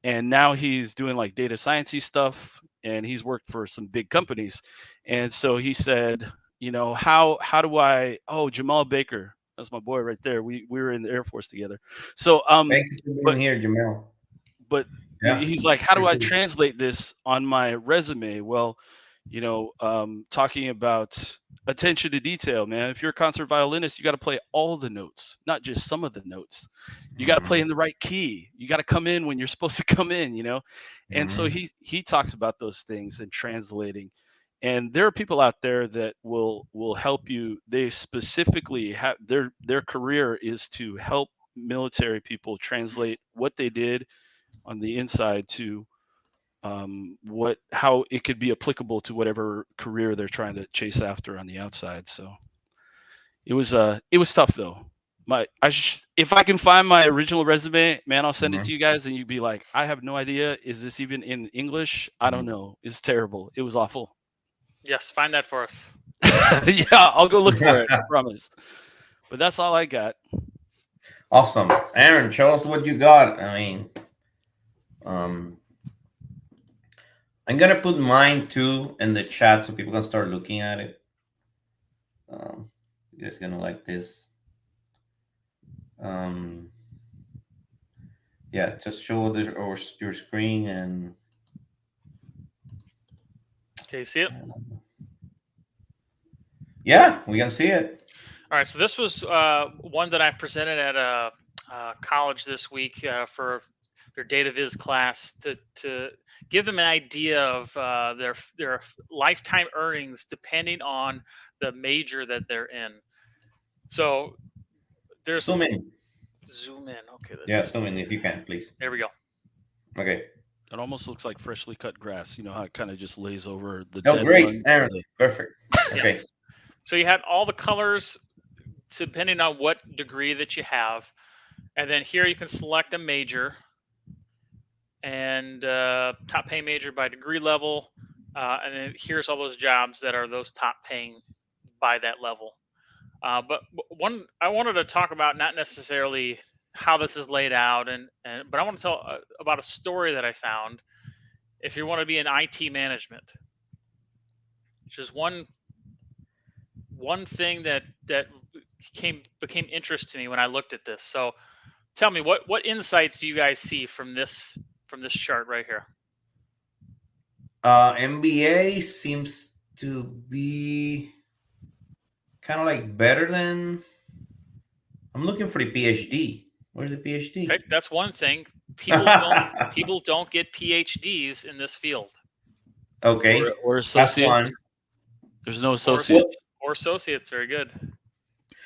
And now he's doing like data sciencey stuff, and he's worked for some big companies. And so he said, how do I? Oh, Jamal Baker, that's my boy right there. We were in the Air Force together. So Thank you for but being here, Jamel. but Yeah. he's like, how do Very I cool. translate this on my resume? Well, talking about attention to detail, man. If you're a concert violinist, you got to play all the notes, not just some of the notes. You got to play Mhm. in the right key. You got to come in when you're supposed to come in. And so Mhm. he talks about those things and translating. And there are people out there that will help you. They specifically have their career is to help military people translate what they did on the inside to how it could be applicable to whatever career they're trying to chase after on the outside. So it was tough though. If I can find my original resume, man, I'll send it to Mhm. you guys, and you'd be like, I have no idea. Is this even in English? I don't Mhm. know. It's terrible. It was awful. Yes, find that for us. Yeah, I'll go look for it. I promise. But that's all I got. Awesome. Aaron, show us what you got. I mean, um, I'm gonna put mine too in the chat so people can start looking at it. You guys gonna like this? Yeah, just show your screen and. Okay, you see it? Yeah, we can see it. All right, so this was one that I presented at a college this week for their data viz class to give them an idea of their lifetime earnings depending on the major that they're in. So there's Zoom in. Zoom in. Okay, Yeah, zoom in if you can, please. There we go. Okay. It almost looks like freshly cut grass. You know how it kind of just lays over the Oh, dead great, ones. Aaron. Perfect. Okay. Yeah. So you had all the colors depending on what degree that you have. And then here you can select a major and top pay major by degree level. And then here's all those jobs that are those top paying by that level. But one I wanted to talk about, not necessarily how this is laid out, but I want to tell about a story that I found. If you want to be in IT management, which is one thing that became interest to me when I looked at this. So tell me, what insights do you guys see from this chart right here? MBA seems to be kind of like better than. I'm looking for the PhD. Where's the PhD? Okay, that's one thing. People don't get PhDs in this field. Okay. Or associates. There's no associates. Or associates. Very good.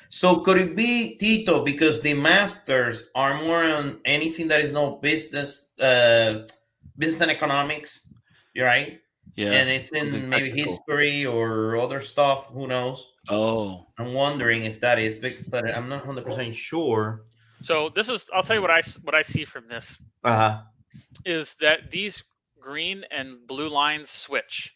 So could it be, Tito, because the masters are more on anything that is no business, business and economics, you're right? Yeah. And it's in maybe history or other stuff. Who knows? Oh. I'm wondering if that is, but I'm not 100% sure. So this is, I'll tell you what I see from this. Is that these green and blue lines switch.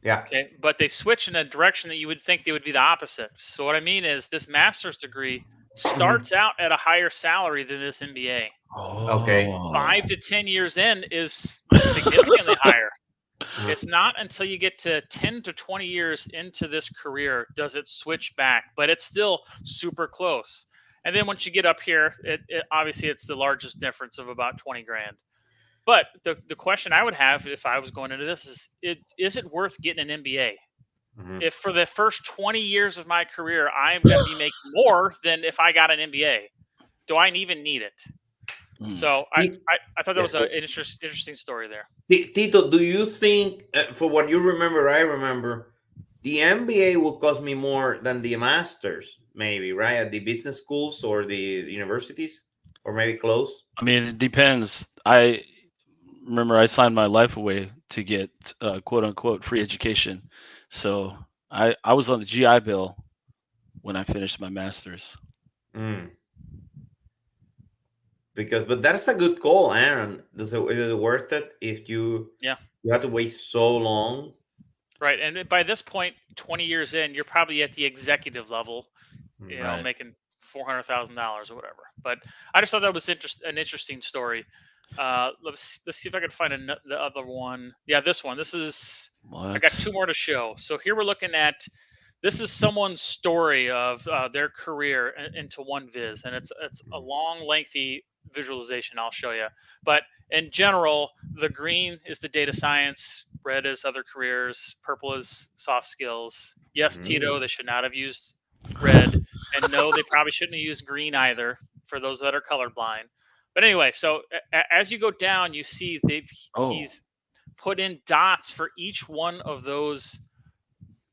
Yeah. Okay, but they switch in a direction that you would think they would be the opposite. So what I mean is this master's degree starts out at a higher salary than this MBA. Okay. 5 to 10 years in is significantly higher. It's not until you get to 10 to 20 years into this career does it switch back, but it's still super close. And then once you get up here, it obviously it's the largest difference of about 20 grand. But the question I would have if I was going into this is it worth getting an MBA? If for the first 20 years of my career, I'm going to be making more than if I got an MBA, do I even need it? So I thought that was an interesting story there. Tito, do you think, for what you remember, I remember, the MBA will cost me more than the masters, maybe, right? At the business schools or the universities, or maybe close? I mean, it depends. I remember I signed my life away to get quote unquote free education. So I was on the GI Bill when I finished my master's. But that's a good call, Aaron. Is it worth it if you have to wait so long? Right, and by this point, 20 years in, you're probably at the executive level, you know, making $400,000 or whatever. But I just thought that was an interesting story. Let's see if I can find the other one. Yeah, this one. This is. I got two more to show. So here we're looking at. This is someone's story of their career into one viz, and it's a long, lengthy visualization. I'll show you. But in general, the green is the data science, red is other careers, purple is soft skills. Yes, Tito, they should not have used red, and no, they probably shouldn't have used green either for those that are colorblind. But anyway, so as you go down, you see he's put in dots for each one of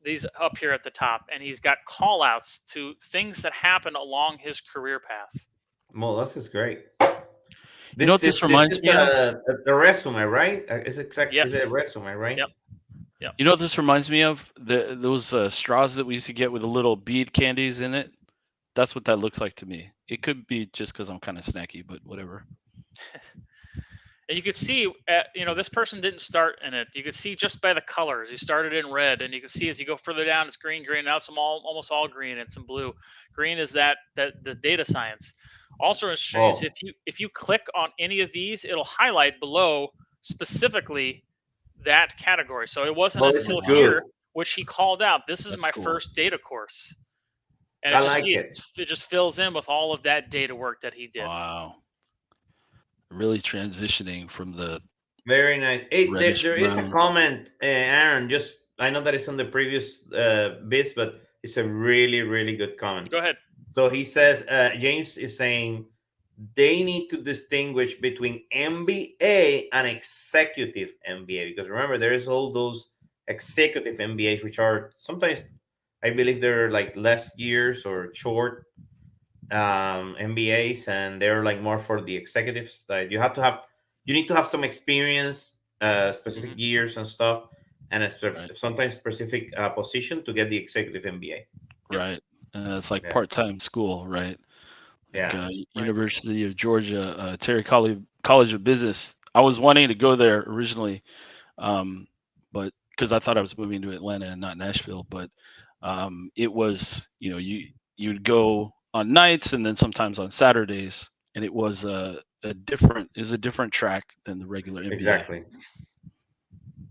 these up here at the top, and he's got call outs to things that happen along his career path. Well, this is great. You know what this reminds me of? The resume, right? It's exactly Yes. Is it a resume, right? Yep. You know what this reminds me of? Those straws that we used to get with the little bead candies in it. That's what that looks like to me. It could be just because I'm kind of snacky, but whatever. And you could see, you know, this person didn't start in it. You could see just by the colors. He started in red, and you can see as you go further down, it's green. Now it's almost all green and some blue. Green is the data science. Also interesting is if you click on any of these, it'll highlight below specifically that category. So it wasn't Well, it's until good. here, which he called out, this is That's my cool. first data course. And I it just like it. it just fills in with all of that data work that he did. Wow. Really transitioning from the Very nice. Hey, reddish there is a brown. comment, Aaron. Just I know that it's on the previous bits, but it's a really, really good comment. Go ahead. So he says, James is saying they need to distinguish between MBA and executive MBA, because remember there is all those executive MBAs which are sometimes, I believe, they're like less years or short MBAs, and they're like more for the executives. That you need to have some experience, specific years and stuff, and sometimes specific position to get the executive MBA. Right. It's like part-time school, right? Yeah. Like, University of Georgia, Terry College of Business. I was wanting to go there originally, but because I thought I was moving to Atlanta and not Nashville. But it was, you'd go on nights and then sometimes on Saturdays, and it was a different track than the regular MBA. Exactly.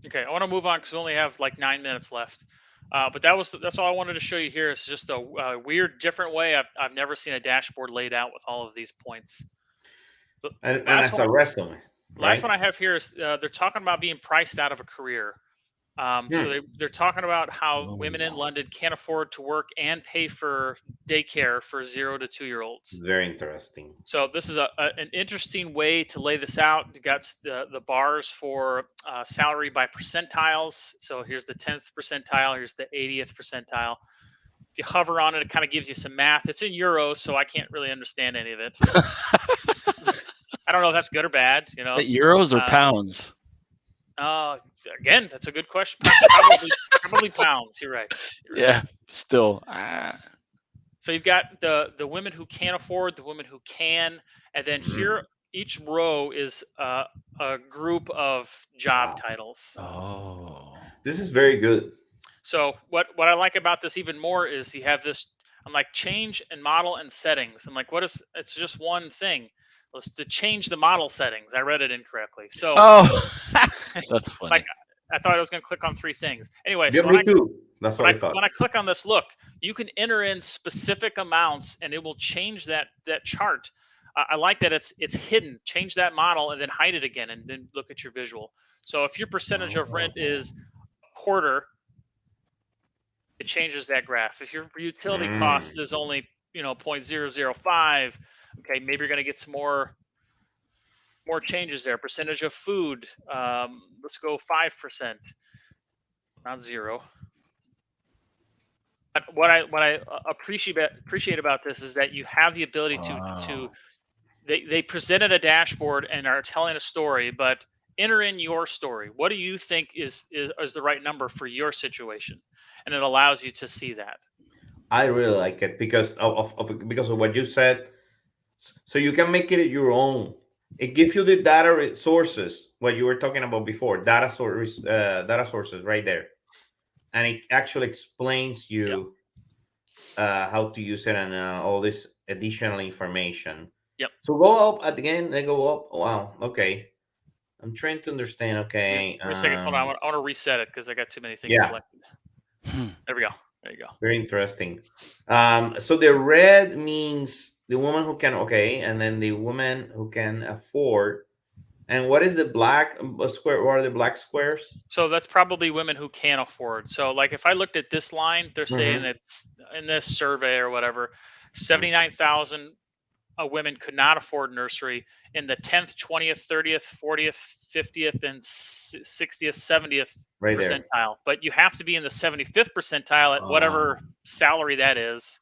Okay, I want to move on because we only have like 9 minutes left. But that's all I wanted to show you here. Is just a weird, different way. I've never seen a dashboard laid out with all of these points. And as a resume. Last one I have here is they're talking about being priced out of a career. So they're talking about how women in London can't afford to work and pay for daycare for 0 to 2 year olds. Very interesting. So this is an interesting way to lay this out. You got the bars for salary by percentiles. So here's the 10th percentile. Here's the 80th percentile. If you hover on it, it kind of gives you some math. It's in euros, so I can't really understand any of it. I don't know if that's good or bad. Euros or pounds? Again, that's a good question. Probably pounds. You're right. Yeah, still. So you've got the women who can't afford, the women who can, and then here each row is a group of job titles. Oh, this is very good. So what I like about this even more is you have this. I'm like change and model and settings. I'm like, what is? It's just one thing. It's to change the model settings. I read it incorrectly. So that's funny. Like I thought I was going to click on 3 things. Anyway, yeah, so me too. That's what I thought. When I click on this, look, you can enter in specific amounts, and it will change that chart. I like that it's hidden. Change that model, and then hide it again, and then look at your visual. So if your percentage of rent is a quarter, it changes that graph. If your utility cost is only 0.005, okay, maybe you're going to get some more changes there. Percentage of food, let's go 5%, not 0. But what I appreciate about this is that you have the ability to they presented a dashboard and are telling a story, but enter in your story. What do you think is the right number for your situation? And it allows you to see that. I really like it because of what you said. So you can make it your own. It gives you the data sources, what you were talking about before, data sources right there. And it actually explains you how to use it and all this additional information. Yep. So go up again, they go up. Wow. Okay. I'm trying to understand. Okay. Wait a second. Hold on. I want to reset it because I got too many things selected. There we go. There you go. Very interesting. So the red means the woman who can, and then the woman who can afford. And what is the black square? What are the black squares? So that's probably women who can afford. So like if I looked at this line, they're saying that in this survey or whatever, 79,000 women could not afford nursery in the 10th, 20th, 30th, 40th, 50th, and 60th, 70th percentile. There. But you have to be in the 75th percentile at whatever salary that is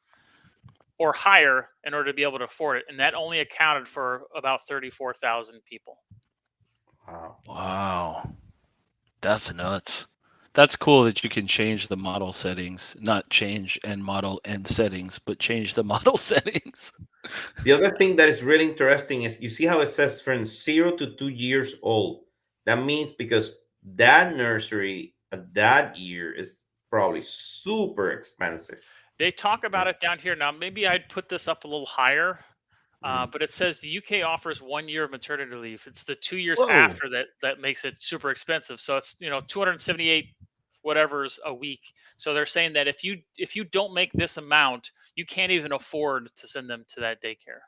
or higher in order to be able to afford it. And that only accounted for about 34,000 people. Wow. That's nuts. That's cool that you can change the model settings, not change and model and settings, but change the model settings. The other thing that is really interesting is you see how it says from 0 to 2 years old. That means because that nursery at that year is probably super expensive. They talk about it down here. Now, maybe I'd put this up a little higher. But it says the UK offers 1 year of maternity leave. It's the 2 years Whoa. after that makes it super expensive. So it's 278 whatever's a week. So they're saying that if you don't make this amount, you can't even afford to send them to that daycare.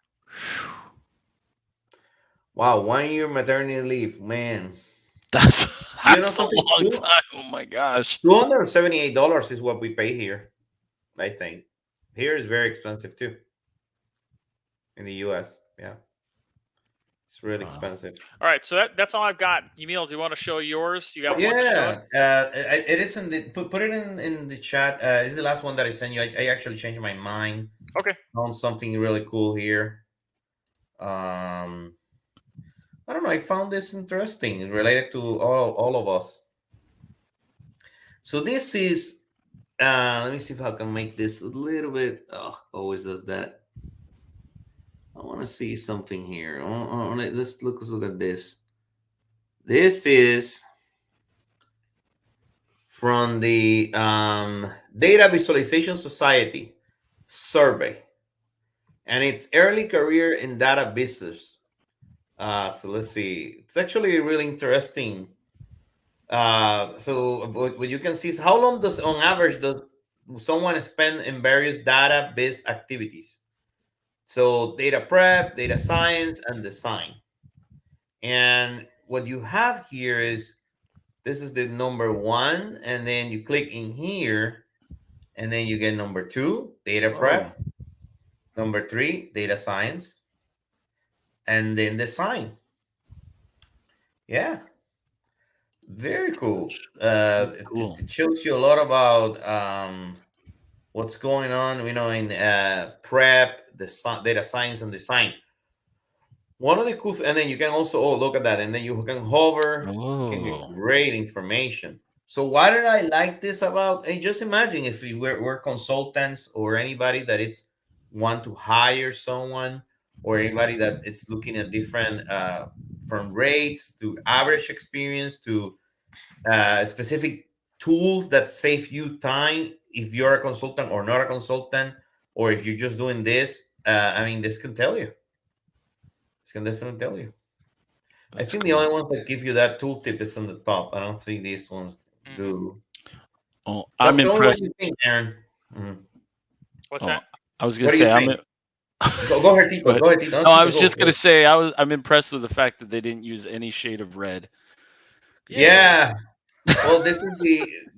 Wow, 1 year maternity leave, man. That's You know a something? long time. Oh my gosh. $278 is what we pay here. I think here is very expensive too. In the U.S., yeah, it's really Wow. expensive. All right, so that's all I've got. Emil, do you want to show yours? You got one to show us? It is in the put it in the chat. This is the last one that I sent you. I actually changed my mind Okay. on something really cool here. I don't know. I found this interesting, related to all of us. So this is. Let me see if I can make this a little bit. Oh, always does that. I want to see something here. Let's look at this. This is from the Data Visualization Society survey, and it's early career in data business. So let's see. It's actually really interesting. So what you can see is how long does, on average, does someone spend in various data-based activities? So data prep, data science, and design. And what you have here is, this is the number 1, and then you click in here, and then you get number 2, data prep, number 3, data science, and then design. Yeah, very cool. Cool. It shows you a lot about what's going on, in prep, data science, and design. One of the cool, and then you can also look at that, and then you can hover. You can get great information. So why did I like this about? And just imagine if we're consultants, or anybody that it's want to hire someone, or anybody that is looking at different from rates to average experience to specific tools that save you time if you're a consultant or not a consultant, or if you're just doing this. I mean, this can tell you. This can definitely tell you. That's I think cool. the only ones that give you that tooltip is on the top. I don't think these ones do. Oh, I'm Tell me impressed. what you think, Aaron. What's that? I was What gonna do you say think? Go ahead, Tito. Go Go ahead, Tito. No, I was just gonna say I'm impressed with the fact that they didn't use any shade of red. Yeah. Well, this is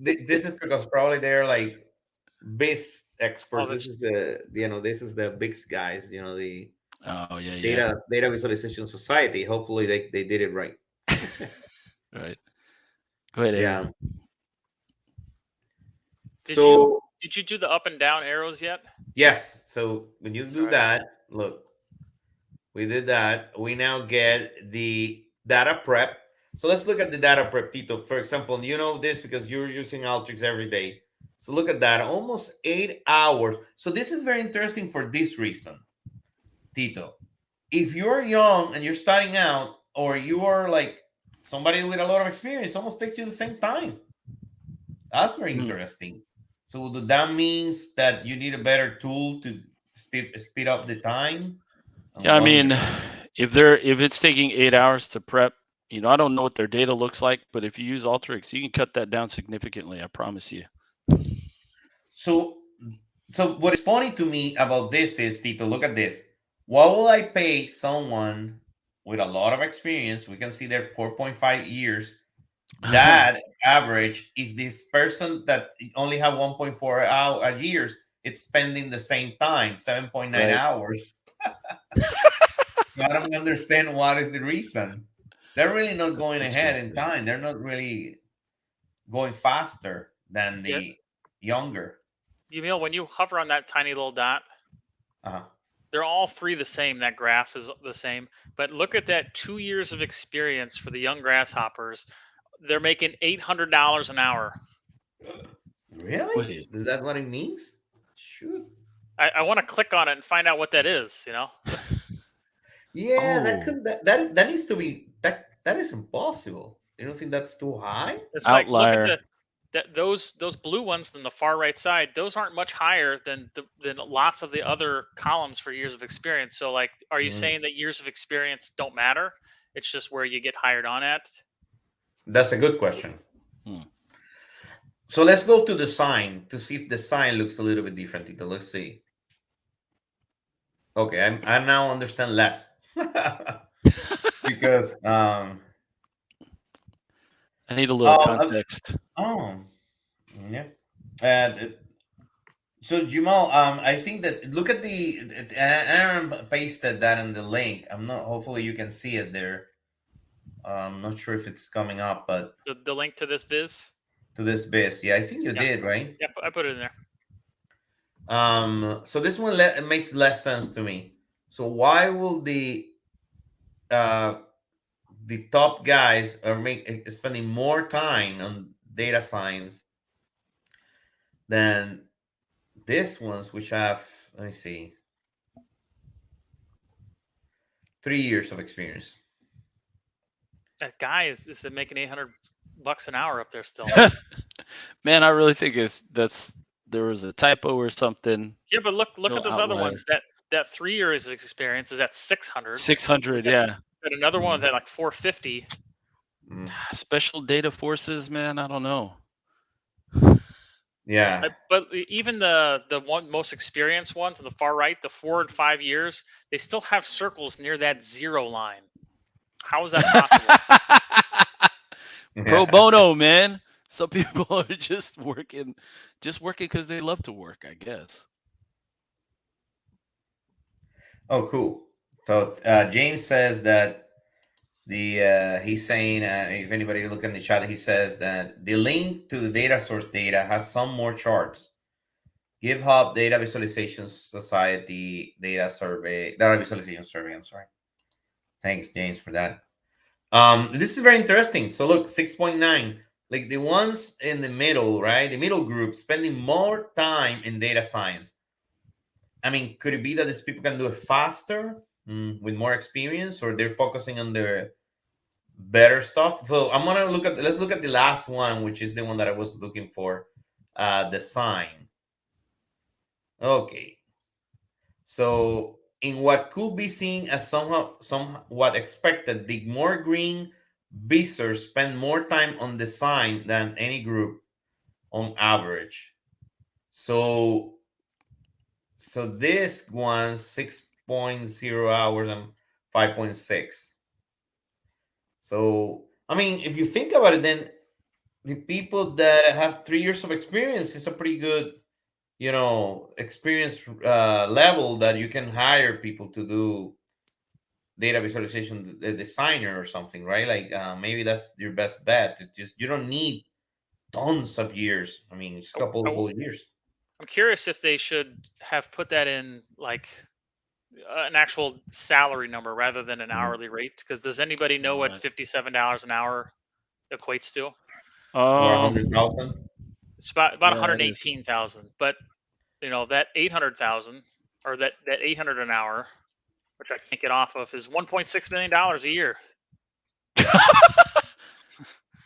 because probably they're like biz experts. This is the big guys. The Data Visualization Society. Hopefully they did it right. Right. Go ahead, Aaron. Yeah. So did you do the up and down arrows yet? Yes. So when you do that, look, we did that. We now get the data prep. So let's look at the data prep, Tito. For example, you know this because you're using Alteryx every day. So look at that, almost 8 hours. So this is very interesting for this reason, Tito. If you're young and you're starting out, or you are like somebody with a lot of experience, it almost takes you the same time. That's very interesting. So that means that you need a better tool to speed up the time. Yeah, I mean, if it's taking 8 hours to prep, I don't know what their data looks like, but if you use Alteryx, you can cut that down significantly. I promise you. So what is funny to me about this is, Tito, look at this. What will I pay someone with a lot of experience? We can see they're 4.5 years. That average, if this person that only have 1.4 years, it's spending the same time, 7.9 hours. I don't understand what is the reason. They're really not going ahead in time. They're not really going faster than the younger. Emil, when you hover on that tiny little dot, they're all 3 the same. That graph is the same. But look at that 2 years of experience for the young grasshoppers. They're making $800 an hour. Really? Wait. Is that what it means? Shoot. I want to click on it and find out what that is, Yeah, that needs to be that is impossible. You don't think that's too high? It's outlier. like those blue ones on the far right side, those aren't much higher than lots of the other columns for years of experience. So like, are you saying that years of experience don't matter? It's just where you get hired on at? That's a good question. So let's go to the sign to see if the sign looks a little bit different, Tito. Let's see. Okay, I now understand less. Because I need a little context. Yeah. So Jamal, I think that look at Aaron pasted that in the link. I'm not. Hopefully you can see it there. I'm not sure if it's coming up, but the link to this viz. To this biz, yeah, I think you did, right? Yeah, I put it in there. So this one makes less sense to me. So why will the top guys are spending more time on data science than these ones, which have, let me see, 3 years of experience? That guy is making $800 an hour up there still. Man, I really think there was a typo or something. Yeah, but look at those other ones. That 3 years experience is at 600. 600, yeah. And another one that like 450. Special data forces, man. I don't know. Yeah. But even the one most experienced ones on the far right, the 4 and 5 years, they still have circles near that 0 line. How is that possible? Pro bono, man. Some people are just working because they love to work, I guess. Oh, cool. So James says that he's saying, if anybody look in the chat, he says that the link to the data source data has some more charts. GitHub Data Visualization Society data visualization survey. I'm sorry. Thanks, James, for that. This is very interesting. So look, 6.9, like the ones in the middle, right? The middle group spending more time in data science. I mean, could it be that these people can do it faster with more experience, or they're focusing on the better stuff? So let's look at the last one, which is the one that I was looking for, the sign. Okay. So in what could be seen as somewhat expected, the more green visors spend more time on the sign than any group on average. So this one 6.0 hours and 5.6. So I mean, if you think about it, then the people that have 3 years of experience is a pretty good, experience level that you can hire people to do data visualization, the designer or something, right? Like maybe that's your best bet. You don't need tons of years. I mean, it's a couple of years. I'm curious if they should have put that in like an actual salary number rather than an hourly rate. Because does anybody know what $57 an hour equates to? Or 100,000. It's about 118,000. But that 800,000 or that 800 an hour, which I can't get off of, is $1.6 million a year.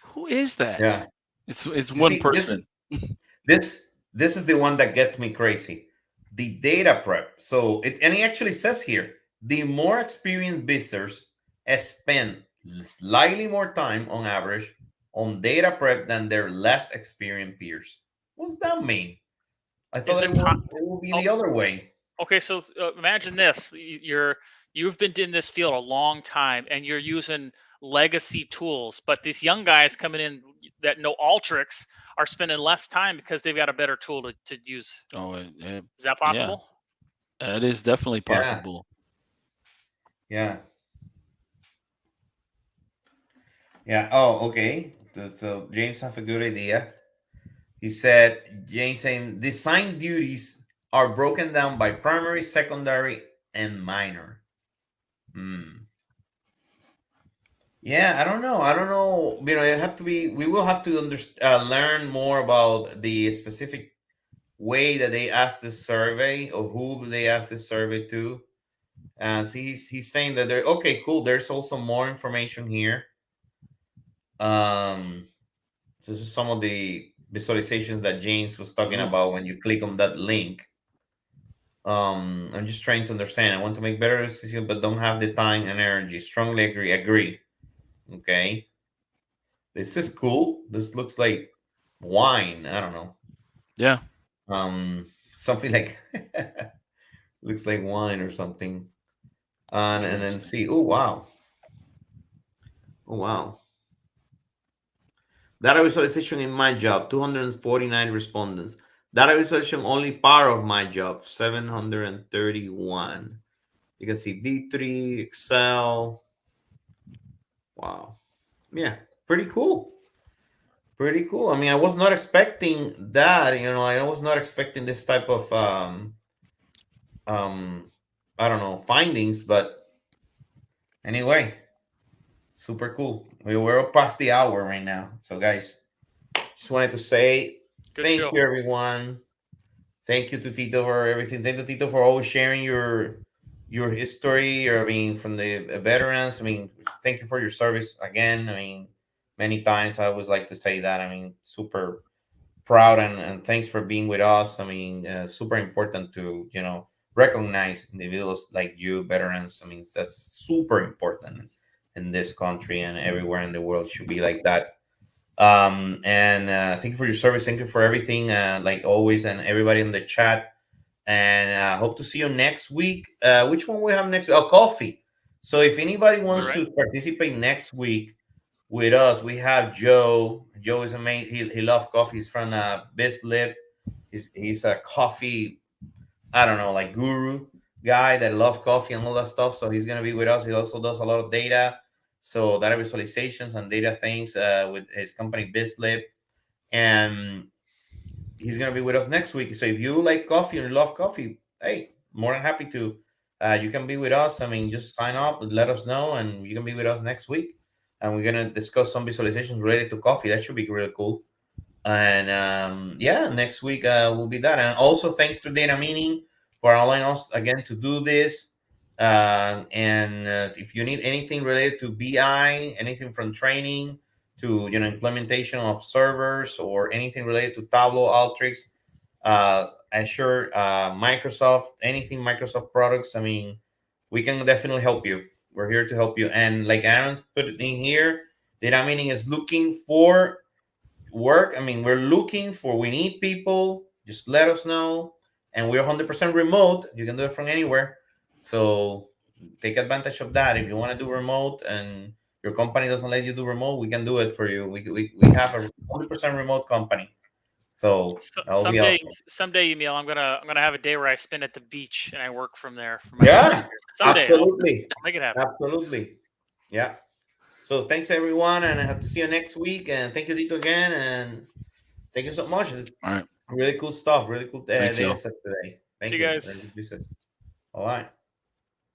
Who is that? Yeah, it's one person. This is the one that gets me crazy. The data prep. So it actually says here, the more experienced visitors spend slightly more time on average on data prep than their less experienced peers. What does that mean? I thought it would be the other way. Okay, so imagine this: you've been in this field a long time, and you're using legacy tools, but these young guys coming in that know Alteryx are spending less time because they've got a better tool to use. Oh, is that possible? Yeah. It is definitely possible. Yeah. Oh, okay. So James have a good idea. He said, James saying, design duties are broken down by primary, secondary, and minor. Yeah, I don't know. We will have to learn more about the specific way that they ask this survey, or who do they ask this survey to. And he's saying that they're okay, cool. There's also more information here. This is some of the visualizations that James was talking about when you click on that link. I'm just trying to understand. I want to make better decisions, but don't have the time and energy. Strongly agree. Okay. This is cool. This looks like wine. I don't know. Yeah. Something like looks like wine or something. And then see. Oh wow. Oh wow. Data visualization in my job, 249 respondents. Data visualization only part of my job, 731. You can see D3, Excel. Wow. Yeah, pretty cool. Pretty cool. I mean, I was not expecting that, I was not expecting this type of I don't know, findings, but anyway, super cool. We're past the hour right now. So guys, just wanted to say thank you everyone. Thank you to Tito for everything. Thank you, Tito, for always sharing your history. Or I mean, from the veterans. I mean, thank you for your service again. I mean, many times I always like to say that. I mean, super proud and thanks for being with us. I mean, super important to recognize individuals like you, veterans. I mean, that's super important in this country and everywhere in the world. Should be like that. And thank you for your service. Thank you for everything, like always, and everybody in the chat. And hope to see you next week. Which one we have next? Oh, coffee. So if anybody wants to participate next week with us, we have Joe. Joe is amazing. He loves coffee. He's from Bislip. He's a coffee, I don't know, like guru guy that loves coffee and all that stuff. So he's gonna be with us. He also does a lot of data, so data visualizations and data things with his company Bislip, and he's gonna be with us next week. So if you like coffee and love coffee, hey, more than happy to. You can be with us. I mean, just sign up and let us know, and you can be with us next week. And we're gonna discuss some visualizations related to coffee. That should be really cool. And yeah, next week will be that. And also thanks to Data Meaning for allowing us again to do this. And if you need anything related to BI, anything from training to implementation of servers or anything related to Tableau, Alteryx, Azure, Microsoft, anything Microsoft products, I mean, we can definitely help you. We're here to help you. And like Aaron put it in here, Data Meaning is looking for work. I mean, we need people. Just let us know. And we're 100% remote. You can do it from anywhere. So take advantage of that. If you want to do remote and your company doesn't let you do remote, we can do it for you. We have a 100% remote company. So someday, Emil, I'm gonna have a day where I spend at the beach and I work from there. Someday, absolutely. I'll make it happen. Absolutely, yeah. So thanks everyone, and I have to see you next week. And thank you, Tito, again, and thank you so much. All right, really cool stuff. Really cool data set today. Thank you you guys. All right.